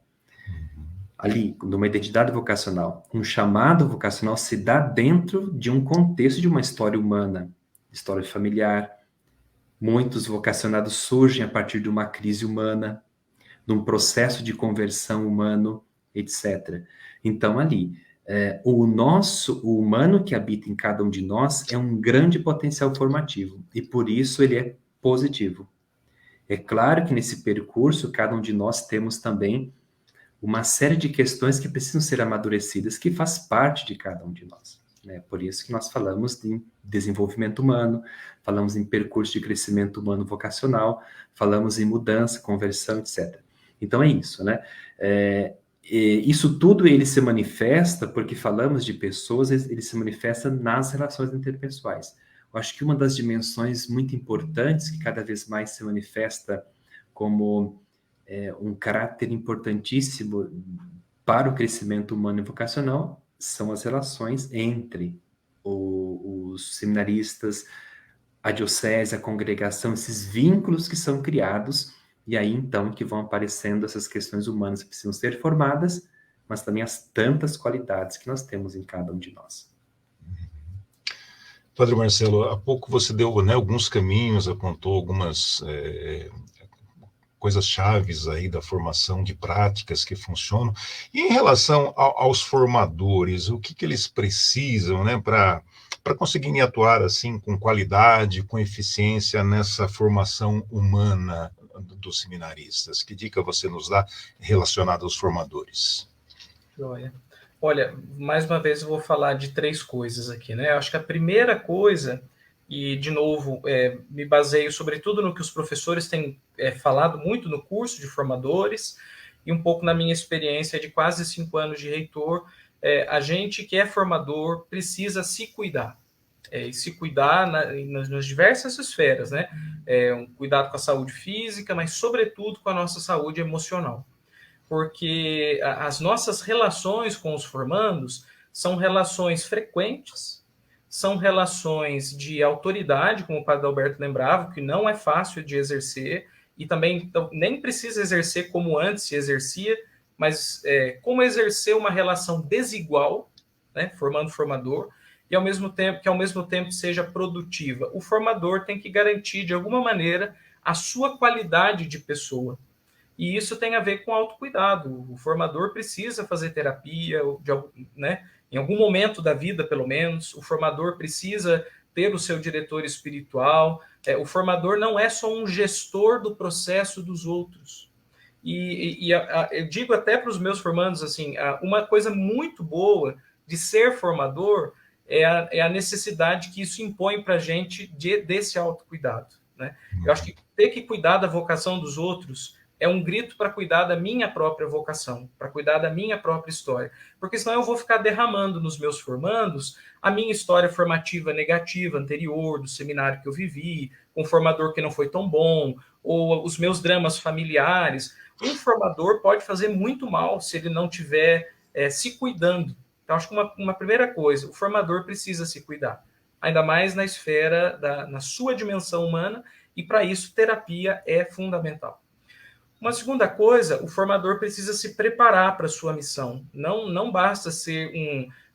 Ali, numa identidade vocacional, um chamado vocacional se dá dentro de um contexto de uma história humana, história familiar. Muitos vocacionados surgem a partir de uma crise humana, de um processo de conversão humano, etc. Então, ali, o humano que habita em cada um de nós é um grande potencial formativo, e por isso ele é positivo. É claro que nesse percurso, cada um de nós temos também uma série de questões que precisam ser amadurecidas, que faz parte de cada um de nós. Por isso que nós falamos de desenvolvimento humano, falamos em percurso de crescimento humano vocacional, falamos em mudança, conversão, etc. Então é isso, né? Isso tudo ele se manifesta, porque falamos de pessoas, ele se manifesta nas relações interpessoais. Eu acho que uma das dimensões muito importantes, que cada vez mais se manifesta como um caráter importantíssimo para o crescimento humano e vocacional, são as relações entre os seminaristas, a diocese, a congregação, esses vínculos que são criados, e aí então que vão aparecendo essas questões humanas que precisam ser formadas, mas também as tantas qualidades que nós temos em cada um de nós. Padre Marcelo, há pouco você deu, né, alguns caminhos, apontou algumas coisas chaves aí da formação de práticas que funcionam. E em relação aos formadores, o que eles precisam, né, para conseguirem atuar assim com qualidade, com eficiência nessa formação humana dos seminaristas? Que dica você nos dá relacionada aos formadores? Olha, mais uma vez eu vou falar de 3 coisas aqui, né? Eu acho que a primeira coisa, e de novo, me baseio sobretudo no que os professores têm falado muito no curso de formadores, e um pouco na minha experiência de quase 5 anos de reitor, a gente que é formador precisa se cuidar. E se cuidar nas diversas esferas, né? Um cuidado com a saúde física, mas sobretudo com a nossa saúde emocional. Porque as nossas relações com os formandos são relações frequentes, são relações de autoridade, como o padre Alberto lembrava, que não é fácil de exercer, e também então, nem precisa exercer como antes se exercia, mas como exercer uma relação desigual, né, formando-formador, e ao mesmo tempo seja produtiva. O formador tem que garantir, de alguma maneira, a sua qualidade de pessoa. E isso tem a ver com autocuidado. O formador precisa fazer terapia, né? Em algum momento da vida, pelo menos. O formador precisa ter o seu diretor espiritual. O formador não é só um gestor do processo dos outros. Eu digo até para os meus formandos, assim, uma coisa muito boa de ser formador é a necessidade que isso impõe para a gente desse autocuidado, né? Eu acho que ter que cuidar da vocação dos outros é um grito para cuidar da minha própria vocação, para cuidar da minha própria história. Porque senão eu vou ficar derramando nos meus formandos a minha história formativa negativa anterior, do seminário que eu vivi, com um formador que não foi tão bom, ou os meus dramas familiares. Um formador pode fazer muito mal se ele não estiver se cuidando. Então, acho que uma primeira coisa, o formador precisa se cuidar. Ainda mais na esfera, na sua dimensão humana, e para isso terapia é fundamental. Uma segunda coisa, o formador precisa se preparar para a sua missão. Não basta ser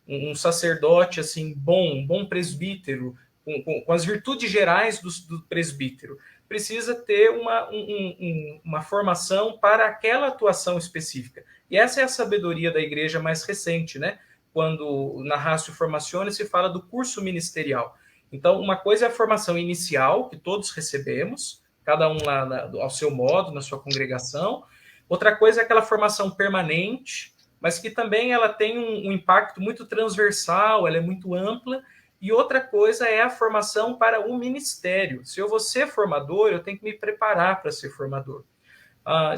um sacerdote assim bom, um bom presbítero, com as virtudes gerais do presbítero. Precisa ter uma formação para aquela atuação específica. E essa é a sabedoria da igreja mais recente, né? Quando na Ratio Formazione se fala do curso ministerial. Então, uma coisa é a formação inicial, que todos recebemos, cada um lá ao seu modo, na sua congregação. Outra coisa é aquela formação permanente, mas que também ela tem um impacto muito transversal, ela é muito ampla. E outra coisa é a formação para o ministério. Se eu vou ser formador, eu tenho que me preparar para ser formador.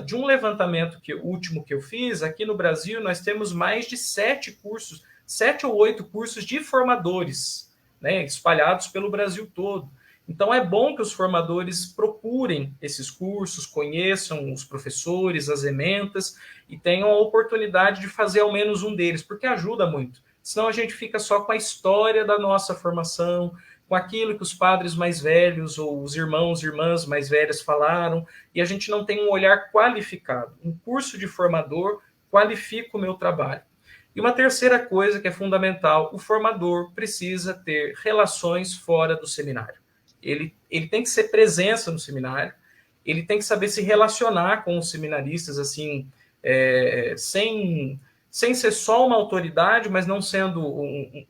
De um levantamento último que eu fiz, aqui no Brasil nós temos mais de 7 ou 8 cursos de formadores né, espalhados pelo Brasil todo. Então, é bom que os formadores procurem esses cursos, conheçam os professores, as ementas, e tenham a oportunidade de fazer ao menos um deles, porque ajuda muito. Senão a gente fica só com a história da nossa formação, com aquilo que os padres mais velhos ou os irmãos e irmãs mais velhas falaram, e a gente não tem um olhar qualificado. Um curso de formador qualifica o meu trabalho. E uma terceira coisa que é fundamental, o formador precisa ter relações fora do seminário. Ele tem que ser presença no seminário, ele tem que saber se relacionar com os seminaristas, assim, sem ser só uma autoridade, mas não sendo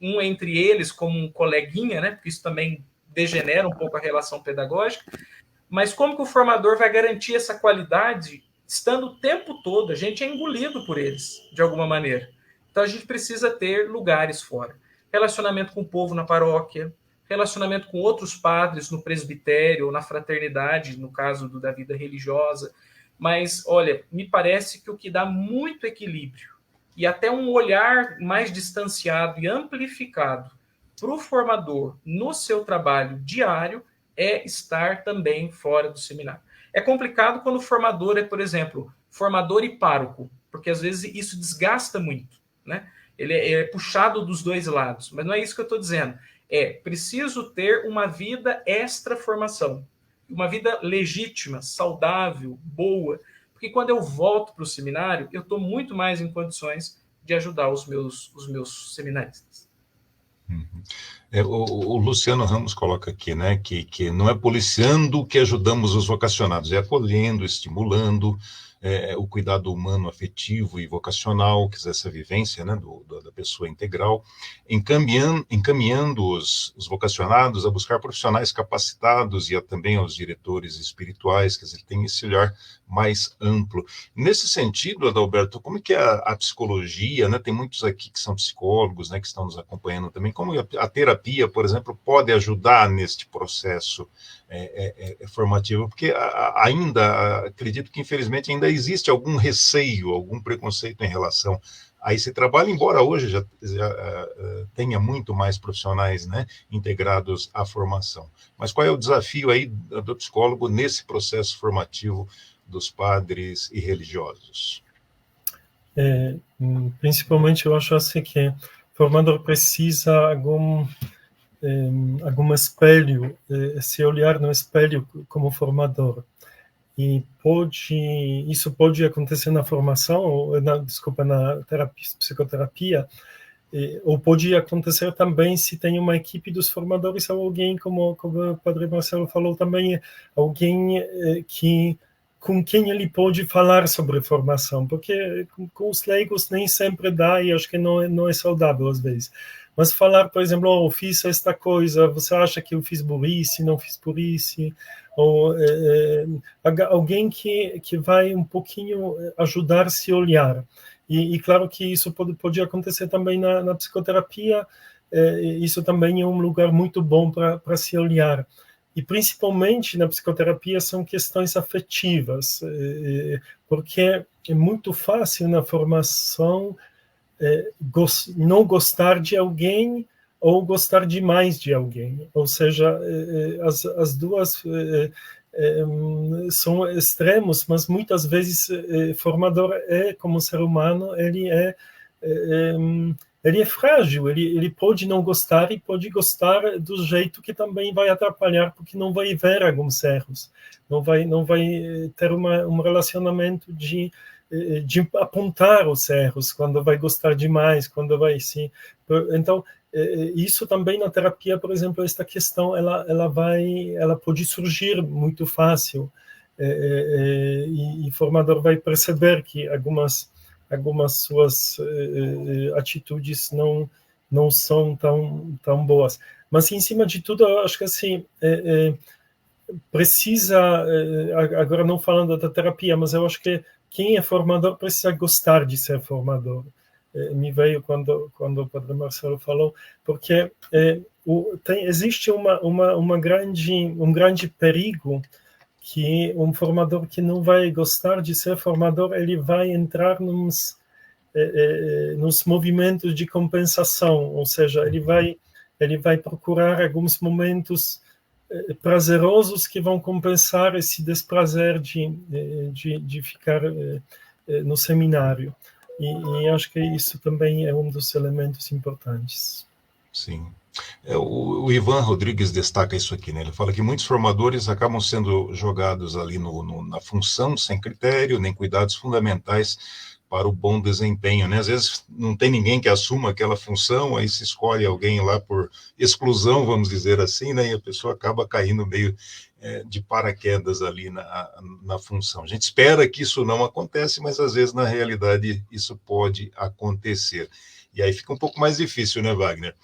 um entre eles como um coleguinha, né? Porque isso também degenera um pouco a relação pedagógica. Mas como que o formador vai garantir essa qualidade estando o tempo todo? A gente é engolido por eles, de alguma maneira. Então a gente precisa ter lugares fora. Relacionamento com o povo na paróquia, relacionamento com outros padres no presbitério ou na fraternidade, no caso da vida religiosa. Mas, olha, me parece que o que dá muito equilíbrio e até um olhar mais distanciado e amplificado para o formador no seu trabalho diário é estar também fora do seminário. É complicado quando o formador é, por exemplo, formador e pároco, porque às vezes isso desgasta muito, né? Ele é puxado dos dois lados, mas não é isso que eu estou dizendo. É preciso ter uma vida extra-formação, uma vida legítima, saudável, boa, porque quando eu volto para o seminário, eu estou muito mais em condições de ajudar os meus seminaristas. O Luciano Ramos coloca aqui, né, que não é policiando que ajudamos os vocacionados, é acolhendo, estimulando o cuidado humano, afetivo e vocacional, quer dizer, essa vivência, né, da pessoa integral, encaminhando os vocacionados a buscar profissionais capacitados e também aos diretores espirituais, quer dizer, tem esse olhar mais amplo. Nesse sentido, Adalberto, como é que a psicologia, né, tem muitos aqui que são psicólogos, né, que estão nos acompanhando também, como a terapia, por exemplo, pode ajudar neste processo formativo? Porque ainda, acredito que infelizmente ainda existe algum receio, algum preconceito em relação a esse trabalho, embora hoje já tenha muito mais profissionais, né, integrados à formação. Mas qual é o desafio aí do psicólogo nesse processo formativo dos padres e religiosos? Principalmente eu acho assim que o formador precisa algum espelho, se olhar no espelho como formador. E isso pode acontecer na formação, na psicoterapia, ou pode acontecer também se tem uma equipe dos formadores, ou alguém, como o Padre Marcelo falou também, alguém com quem ele pode falar sobre formação, porque com os leigos nem sempre dá, e acho que não é saudável às vezes. Mas falar, por exemplo, eu fiz esta coisa, você acha que eu fiz burrice, não fiz burrice, ou alguém que vai um pouquinho ajudar a se olhar. E claro que isso pode acontecer também na psicoterapia, isso também é um lugar muito bom para se olhar. E principalmente na psicoterapia são questões afetivas, porque é muito fácil na formação não gostar de alguém ou gostar demais de alguém. Ou seja, as duas são extremos, mas muitas vezes formador como ser humano, ele é frágil, ele pode não gostar e pode gostar do jeito que também vai atrapalhar, porque não vai ver alguns erros, não vai ter um relacionamento de apontar os erros, quando vai gostar demais, quando vai sim. Então, isso também na terapia, por exemplo, esta questão, ela pode surgir muito fácil, e o formador vai perceber que algumas suas atitudes não são tão boas. Mas, em cima de tudo, eu acho que assim, precisa, agora não falando da terapia, mas eu acho que quem é formador precisa gostar de ser formador. Me veio quando o Padre Marcelo falou, porque existe um grande perigo, que um formador que não vai gostar de ser formador, ele vai entrar nos movimentos de compensação, ou seja, ele vai ele vai procurar alguns momentos prazerosos que vão compensar esse desprazer de ficar no seminário. E acho que isso também é um dos elementos importantes. Sim. O Ivan Rodrigues destaca isso aqui, né? Ele fala que muitos formadores acabam sendo jogados ali na função, sem critério, nem cuidados fundamentais para o bom desempenho, né? Às vezes não tem ninguém que assuma aquela função, aí se escolhe alguém lá por exclusão, vamos dizer assim, né? E a pessoa acaba caindo meio de paraquedas ali na função. A gente espera que isso não acontece, mas às vezes na realidade isso pode acontecer. E aí fica um pouco mais difícil, né, Wagner?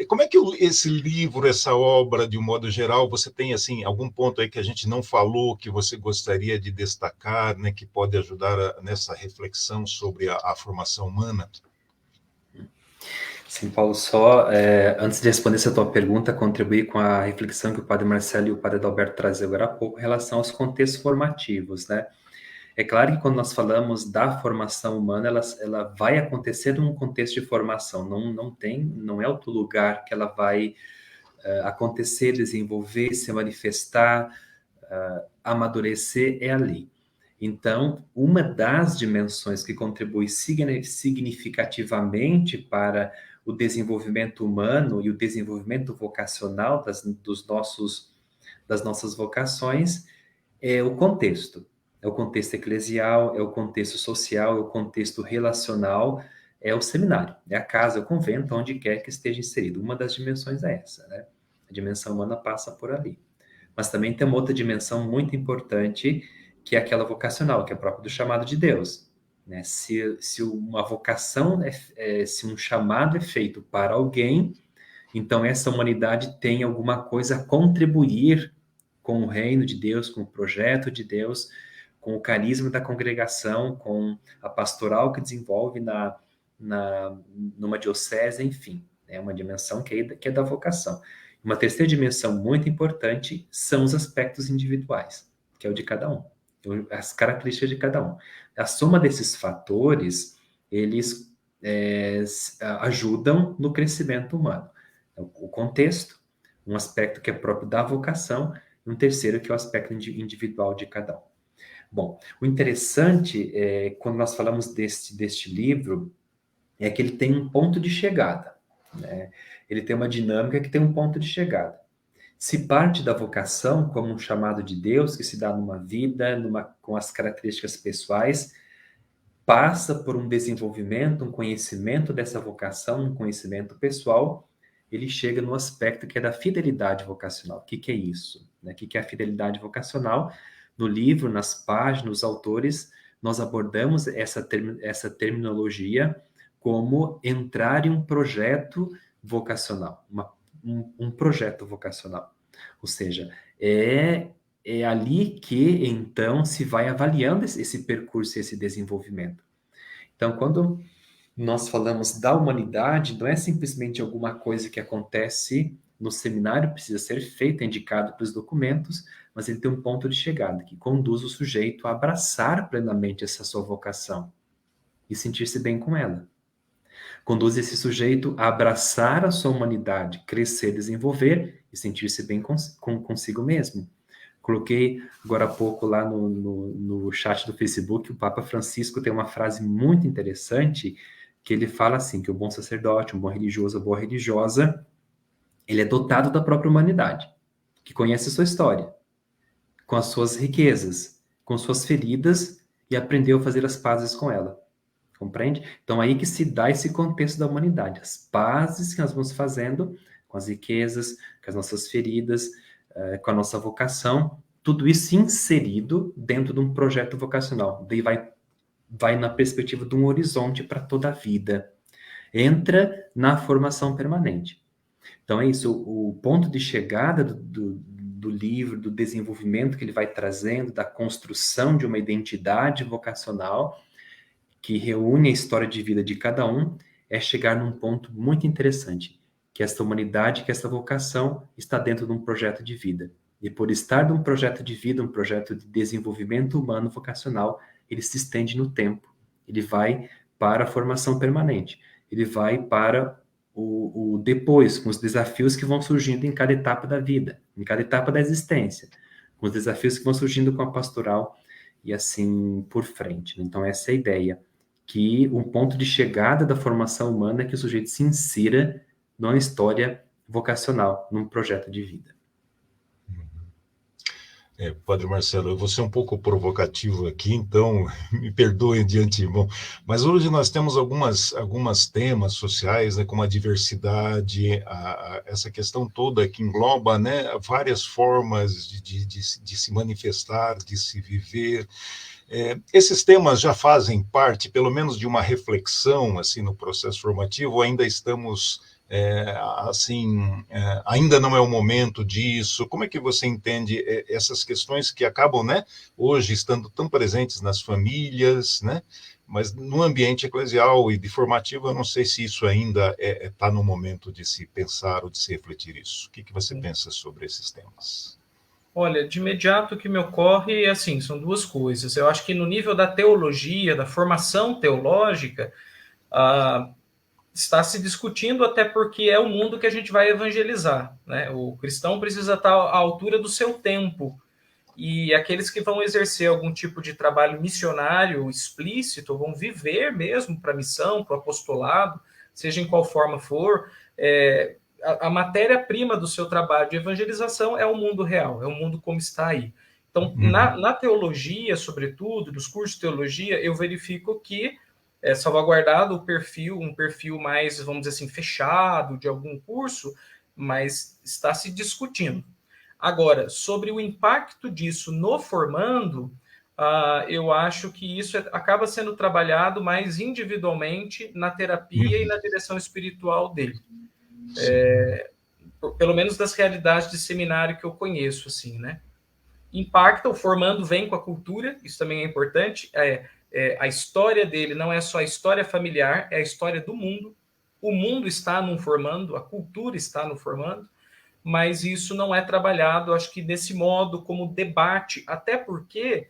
Como é que esse livro, essa obra, de um modo geral, você tem assim algum ponto aí que a gente não falou, que você gostaria de destacar, né, que pode ajudar nessa reflexão sobre a formação humana? Sim, Paulo, só antes de responder essa tua pergunta, contribuir com a reflexão que o Padre Marcelo e o Padre Adalberto traziam agora há pouco em relação aos contextos formativos, né? É claro que quando nós falamos da formação humana, ela vai acontecer num contexto de formação, não é outro lugar que ela vai acontecer, desenvolver, se manifestar, amadurecer, é ali. Então, uma das dimensões que contribui significativamente para o desenvolvimento humano e o desenvolvimento vocacional das nossas vocações é o contexto. É o contexto eclesial, é o contexto social, é o contexto relacional, é o seminário, é a casa, é o convento, onde quer que esteja inserido. Uma das dimensões é essa, né? A dimensão humana passa por ali. Mas também tem uma outra dimensão muito importante, que é aquela vocacional, que é própria do chamado de Deus, né? Se uma vocação, se um chamado é feito para alguém, então essa humanidade tem alguma coisa a contribuir com o reino de Deus, com o projeto de Deus, com o carisma da congregação, com a pastoral que desenvolve numa diocese, enfim. É uma dimensão que é da vocação. Uma terceira dimensão muito importante são os aspectos individuais, que é o de cada um, as características de cada um. A soma desses fatores, eles ajudam no crescimento humano. O contexto, um aspecto que é próprio da vocação, e um terceiro que é o aspecto individual de cada um. Bom, o interessante, quando nós falamos deste livro, é que ele tem um ponto de chegada, né? Ele tem uma dinâmica que tem um ponto de chegada. Se parte da vocação como um chamado de Deus, que se dá numa vida, com as características pessoais, passa por um desenvolvimento, um conhecimento dessa vocação, um conhecimento pessoal, ele chega no aspecto que é da fidelidade vocacional. O que é isso? O que é a fidelidade vocacional? No livro, nas páginas, nos autores, nós abordamos essa terminologia como entrar em um projeto vocacional, um projeto vocacional. Ou seja, é ali que, então, se vai avaliando esse percurso, esse desenvolvimento. Então, quando nós falamos da humanidade, não é simplesmente alguma coisa que acontece no seminário, precisa ser feita, indicado pelos documentos, mas ele tem um ponto de chegada, que conduz o sujeito a abraçar plenamente essa sua vocação e sentir-se bem com ela. Conduz esse sujeito a abraçar a sua humanidade, crescer, desenvolver e sentir-se bem consigo mesmo. Coloquei agora há pouco lá no chat do Facebook, o Papa Francisco tem uma frase muito interessante, que ele fala assim, que o bom sacerdote, um bom religioso, uma boa religiosa, ele é dotado da própria humanidade, que conhece a sua história, com as suas riquezas, com suas feridas, e aprendeu a fazer as pazes com ela. Compreende? Então, aí que se dá esse contexto da humanidade, as pazes que nós vamos fazendo com as riquezas, com as nossas feridas, com a nossa vocação, tudo isso inserido dentro de um projeto vocacional. Daí vai na perspectiva de um horizonte para toda a vida. Entra na formação permanente. Então, é isso, o ponto de chegada do livro, do desenvolvimento que ele vai trazendo, da construção de uma identidade vocacional, que reúne a história de vida de cada um, é chegar num ponto muito interessante, que esta humanidade, que esta vocação está dentro de um projeto de vida. E por estar num projeto de vida, um projeto de desenvolvimento humano vocacional, ele se estende no tempo. Ele vai para a formação permanente. Ele vai para o depois, com os desafios que vão surgindo em cada etapa da vida, em cada etapa da existência, com os desafios que vão surgindo com a pastoral e assim por frente. Então, essa é a ideia, que um ponto de chegada da formação humana é que o sujeito se insira numa história vocacional, num projeto de vida. Padre Marcelo, eu vou ser um pouco provocativo aqui, então me perdoem de antemão, mas hoje nós temos algumas temas sociais, né, como a diversidade, essa questão toda que engloba, né, várias formas de se manifestar, de se viver. Esses temas já fazem parte, pelo menos, de uma reflexão assim no processo formativo, ou ainda estamos... ainda não é o momento disso. Como é que você entende essas questões que acabam, né, hoje estando tão presentes nas famílias, né, mas no ambiente eclesial e de formativo, eu não sei se isso ainda está no momento de se pensar ou de se refletir isso. O que você pensa sobre esses temas? Olha, de imediato o que me ocorre é assim, são duas coisas. Eu acho que no nível da teologia, da formação teológica, está se discutindo, até porque é o mundo que a gente vai evangelizar, né? O cristão precisa estar à altura do seu tempo, e aqueles que vão exercer algum tipo de trabalho missionário explícito vão viver mesmo para a missão, para o apostolado, seja em qual forma for. A matéria-prima do seu trabalho de evangelização é o mundo real, é o mundo como está aí. Então, na teologia, sobretudo, nos cursos de teologia, eu verifico que é salvaguardado um perfil mais, vamos dizer assim, fechado de algum curso, mas está se discutindo. Agora, sobre o impacto disso no formando, eu acho que isso acaba sendo trabalhado mais individualmente na terapia e na direção espiritual dele. Pelo menos das realidades de seminário que eu conheço, assim, né? Impacta, o formando vem com a cultura, isso também é importante, a história dele não é só a história familiar, é a história do mundo. O mundo está no formando, a cultura está no formando, mas isso não é trabalhado, acho que desse modo, como debate, até porque,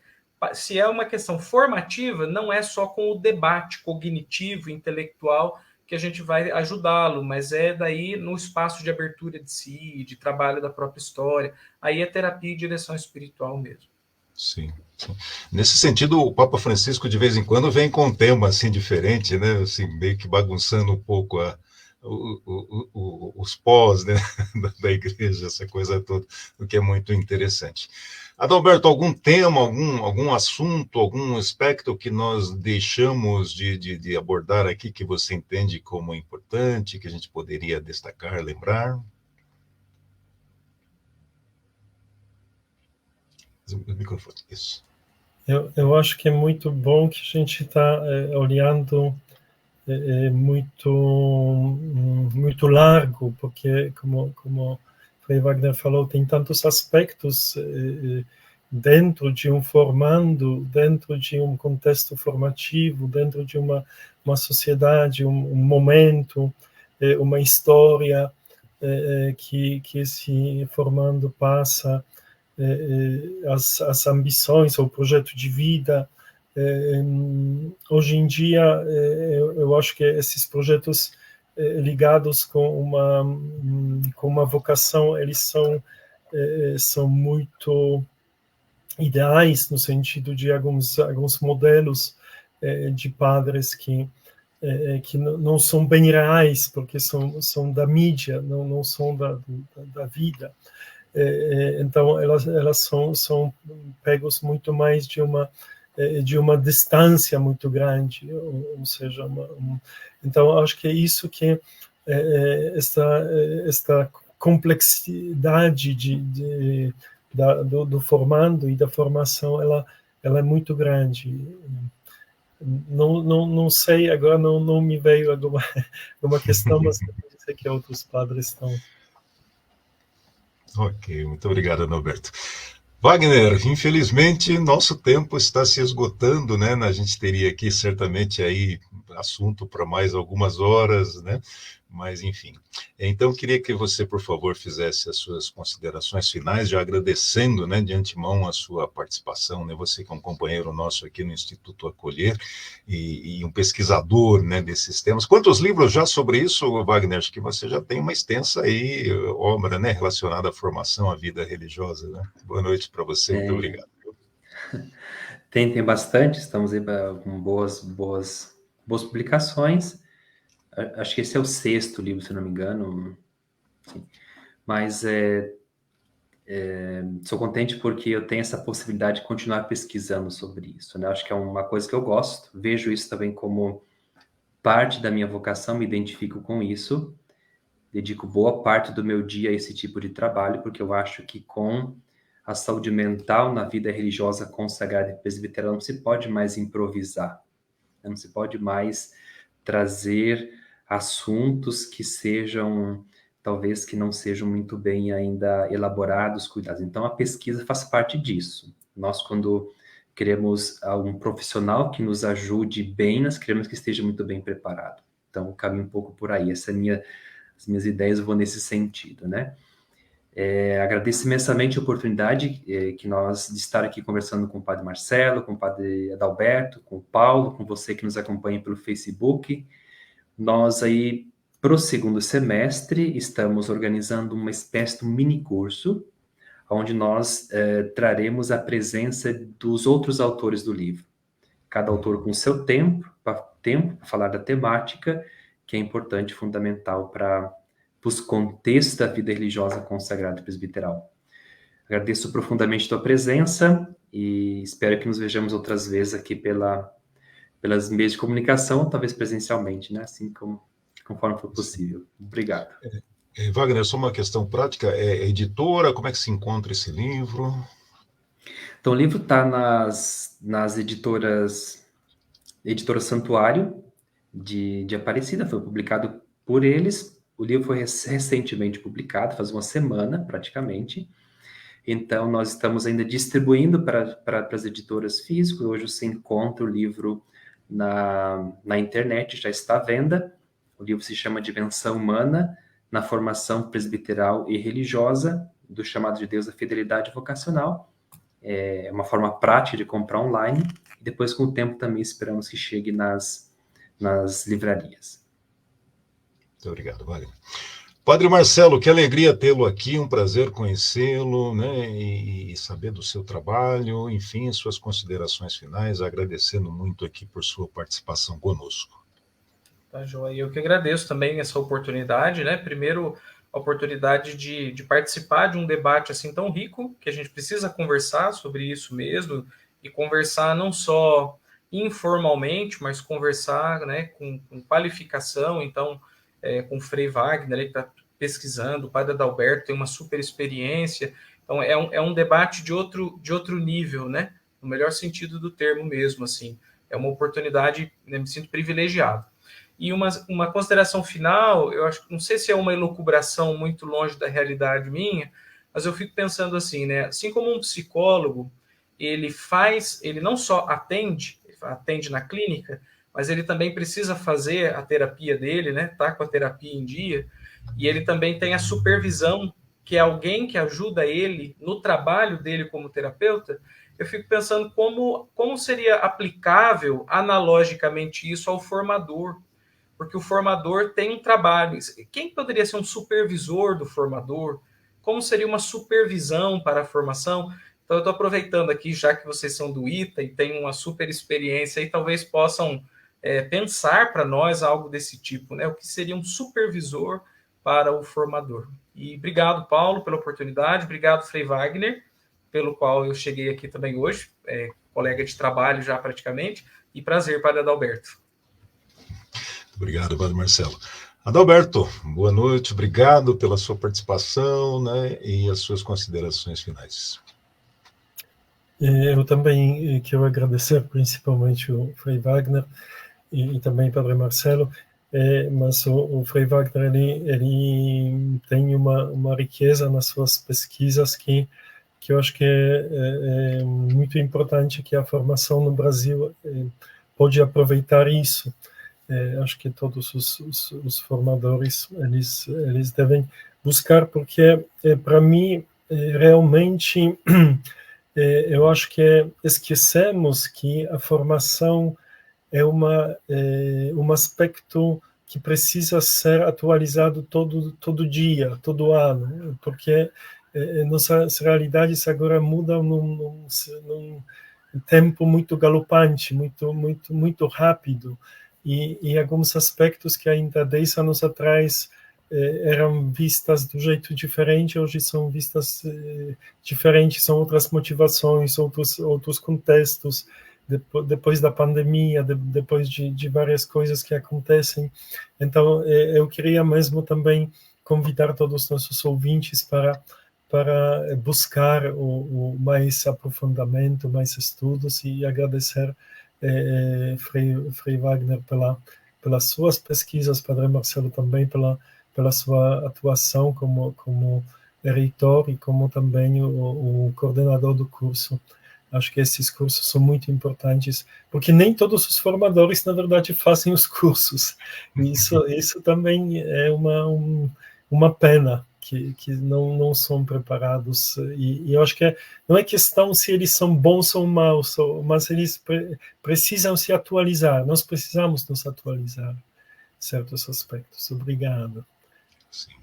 se é uma questão formativa, não é só com o debate cognitivo, intelectual, que a gente vai ajudá-lo, mas é daí no espaço de abertura de si, de trabalho da própria história, aí é terapia e direção espiritual mesmo. Sim, sim. Nesse sentido, o Papa Francisco de vez em quando vem com um tema assim diferente, né? Assim, meio que bagunçando um pouco os pós, né, da igreja, essa coisa toda, o que é muito interessante. Adalberto, algum tema, algum assunto, algum aspecto que nós deixamos de abordar aqui que você entende como importante, que a gente poderia destacar, lembrar? O microfone, isso. Eu acho que é muito bom que a gente está olhando muito largo, porque, como Frei Wagner falou, tem tantos aspectos dentro de um formando, dentro de um contexto formativo, dentro de uma sociedade, um momento, uma história que esse formando passa, as ambições, o projeto de vida. Hoje em dia, eu acho que esses projetos ligados com uma vocação, eles são muito ideais, no sentido de alguns modelos de padres que não são bem reais, porque são da mídia, não são da vida. Então, elas são pegos muito mais de uma distância muito grande, ou seja, então acho que é isso que esta complexidade do formando e da formação, ela é muito grande. Não sei, agora não me veio alguma questão, mas eu sei que outros padres estão. Ok, muito obrigado, Adalberto. Wagner, infelizmente nosso tempo está se esgotando, né? A gente teria aqui certamente aí assunto para mais algumas horas, né? Mas, enfim. Então, queria que você, por favor, fizesse as suas considerações finais, já agradecendo, né, de antemão a sua participação, né, você que é um companheiro nosso aqui no Instituto Acolher e um pesquisador, né, desses temas. Quantos livros já sobre isso, Wagner? Acho que você já tem uma extensa aí, obra, né, relacionada à formação, à vida religiosa, né? Boa noite para você, muito obrigado. Tem bastante, estamos aí com boas publicações. Acho que esse é o 6º livro, se não me engano. Sim. Mas sou contente porque eu tenho essa possibilidade de continuar pesquisando sobre isso, né? Acho que é uma coisa que eu gosto. Vejo isso também como parte da minha vocação, me identifico com isso. Dedico boa parte do meu dia a esse tipo de trabalho, porque eu acho que com a saúde mental na vida religiosa consagrada e presbiteral não se pode mais improvisar. Não se pode mais trazer assuntos que sejam, talvez, que não sejam muito bem ainda elaborados, cuidados. Então, a pesquisa faz parte disso. Nós, quando queremos um profissional que nos ajude bem, nós queremos que esteja muito bem preparado. Então, caminho um pouco por aí. As minhas ideias vão nesse sentido, né? Agradeço imensamente a oportunidade de estar aqui conversando com o Padre Marcelo, com o Padre Adalberto, com o Paulo, com você que nos acompanha pelo Facebook. Nós aí, para o 2º semestre, estamos organizando uma espécie de um mini curso, onde nós traremos a presença dos outros autores do livro. Cada autor com seu tempo para falar da temática, que é importante, fundamental para os contextos da vida religiosa consagrada e presbiteral. Agradeço profundamente a tua presença e espero que nos vejamos outras vezes aqui pelas meios de comunicação, talvez presencialmente, né? Assim conforme for possível. Obrigado. Wagner, só uma questão prática, editora, como é que se encontra esse livro? Então, o livro está nas editoras Santuário de Aparecida, foi publicado por eles. O livro foi recentemente publicado, faz uma semana, praticamente. Então, nós estamos ainda distribuindo para as editoras físicas. Hoje você encontra o livro na internet, já está à venda. O livro se chama Dimensão Humana na Formação Presbiteral e Religiosa, do chamado de Deus à Fidelidade Vocacional. É uma forma prática de comprar online. E depois, com o tempo, também esperamos que chegue nas livrarias. Muito obrigado, Wagner. Padre Marcelo, que alegria tê-lo aqui, um prazer conhecê-lo, né, e saber do seu trabalho, enfim, suas considerações finais, agradecendo muito aqui por sua participação conosco. Tá, joia. Eu que agradeço também essa oportunidade, né? Primeiro, a oportunidade de participar de um debate assim tão rico, que a gente precisa conversar sobre isso mesmo, e conversar não só informalmente, mas conversar, né, com qualificação. Então, com o Frei Wagner, ele está pesquisando, o Padre Adalberto tem uma super experiência. Então, é um debate de outro nível, né? No melhor sentido do termo mesmo, assim. É uma oportunidade, né, me sinto privilegiado. E uma consideração final, eu acho, não sei se é uma elucubração muito longe da realidade minha, mas eu fico pensando assim, né? Assim como um psicólogo, ele não só atende na clínica, mas ele também precisa fazer a terapia dele, né? Tá com a terapia em dia, e ele também tem a supervisão, que é alguém que ajuda ele no trabalho dele como terapeuta. Eu fico pensando como seria aplicável analogicamente isso ao formador, porque o formador tem um trabalho. Quem poderia ser um supervisor do formador? Como seria uma supervisão para a formação? Então, eu estou aproveitando aqui, já que vocês são do ITA e têm uma super experiência, e talvez possam pensar para nós algo desse tipo, né? O que seria um supervisor para o formador. E obrigado, Paulo, pela oportunidade. Obrigado, Frei Wagner, pelo qual eu cheguei aqui também hoje, colega de trabalho já praticamente, e prazer, Padre Adalberto. Obrigado, Padre Marcelo. Adalberto, boa noite, obrigado pela sua participação, né, e as suas considerações finais. Eu também quero agradecer principalmente o Frei Wagner e também o Padre Marcelo, mas o Frei Wagner ele tem uma riqueza nas suas pesquisas que eu acho que é muito importante, que a formação no Brasil pode aproveitar isso. acho que todos os formadores eles devem buscar, porque para mim realmente eu acho que esquecemos que a formação é um aspecto que precisa ser atualizado todo dia, todo ano, porque nossas realidades agora mudam num tempo muito galopante, muito rápido, e alguns aspectos que ainda 10 anos atrás eram vistas do jeito diferente, hoje são vistas diferentes, são outras motivações, outros contextos, depois da pandemia, depois de várias coisas que acontecem. Então, eu queria mesmo também convidar todos os nossos ouvintes para buscar o mais aprofundamento, mais estudos, e agradecer Frei Wagner pelas suas pesquisas, Padre Marcelo também pela sua atuação como reitor e como também o coordenador do curso. Acho que esses cursos são muito importantes, porque nem todos os formadores, na verdade, fazem os cursos. Isso também é uma pena, que não são preparados. E eu acho que não é questão se eles são bons ou maus, mas eles precisam se atualizar. Nós precisamos nos atualizar em certos aspectos. Obrigado. Sim.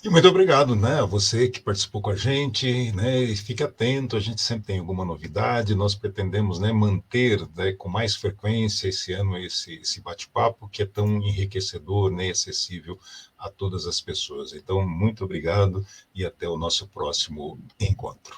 E muito obrigado, né, a você que participou com a gente, né, e fique atento, a gente sempre tem alguma novidade, nós pretendemos, né, manter, né, com mais frequência esse ano esse bate-papo que é tão enriquecedor, né, e acessível a todas as pessoas. Então, muito obrigado e até o nosso próximo encontro.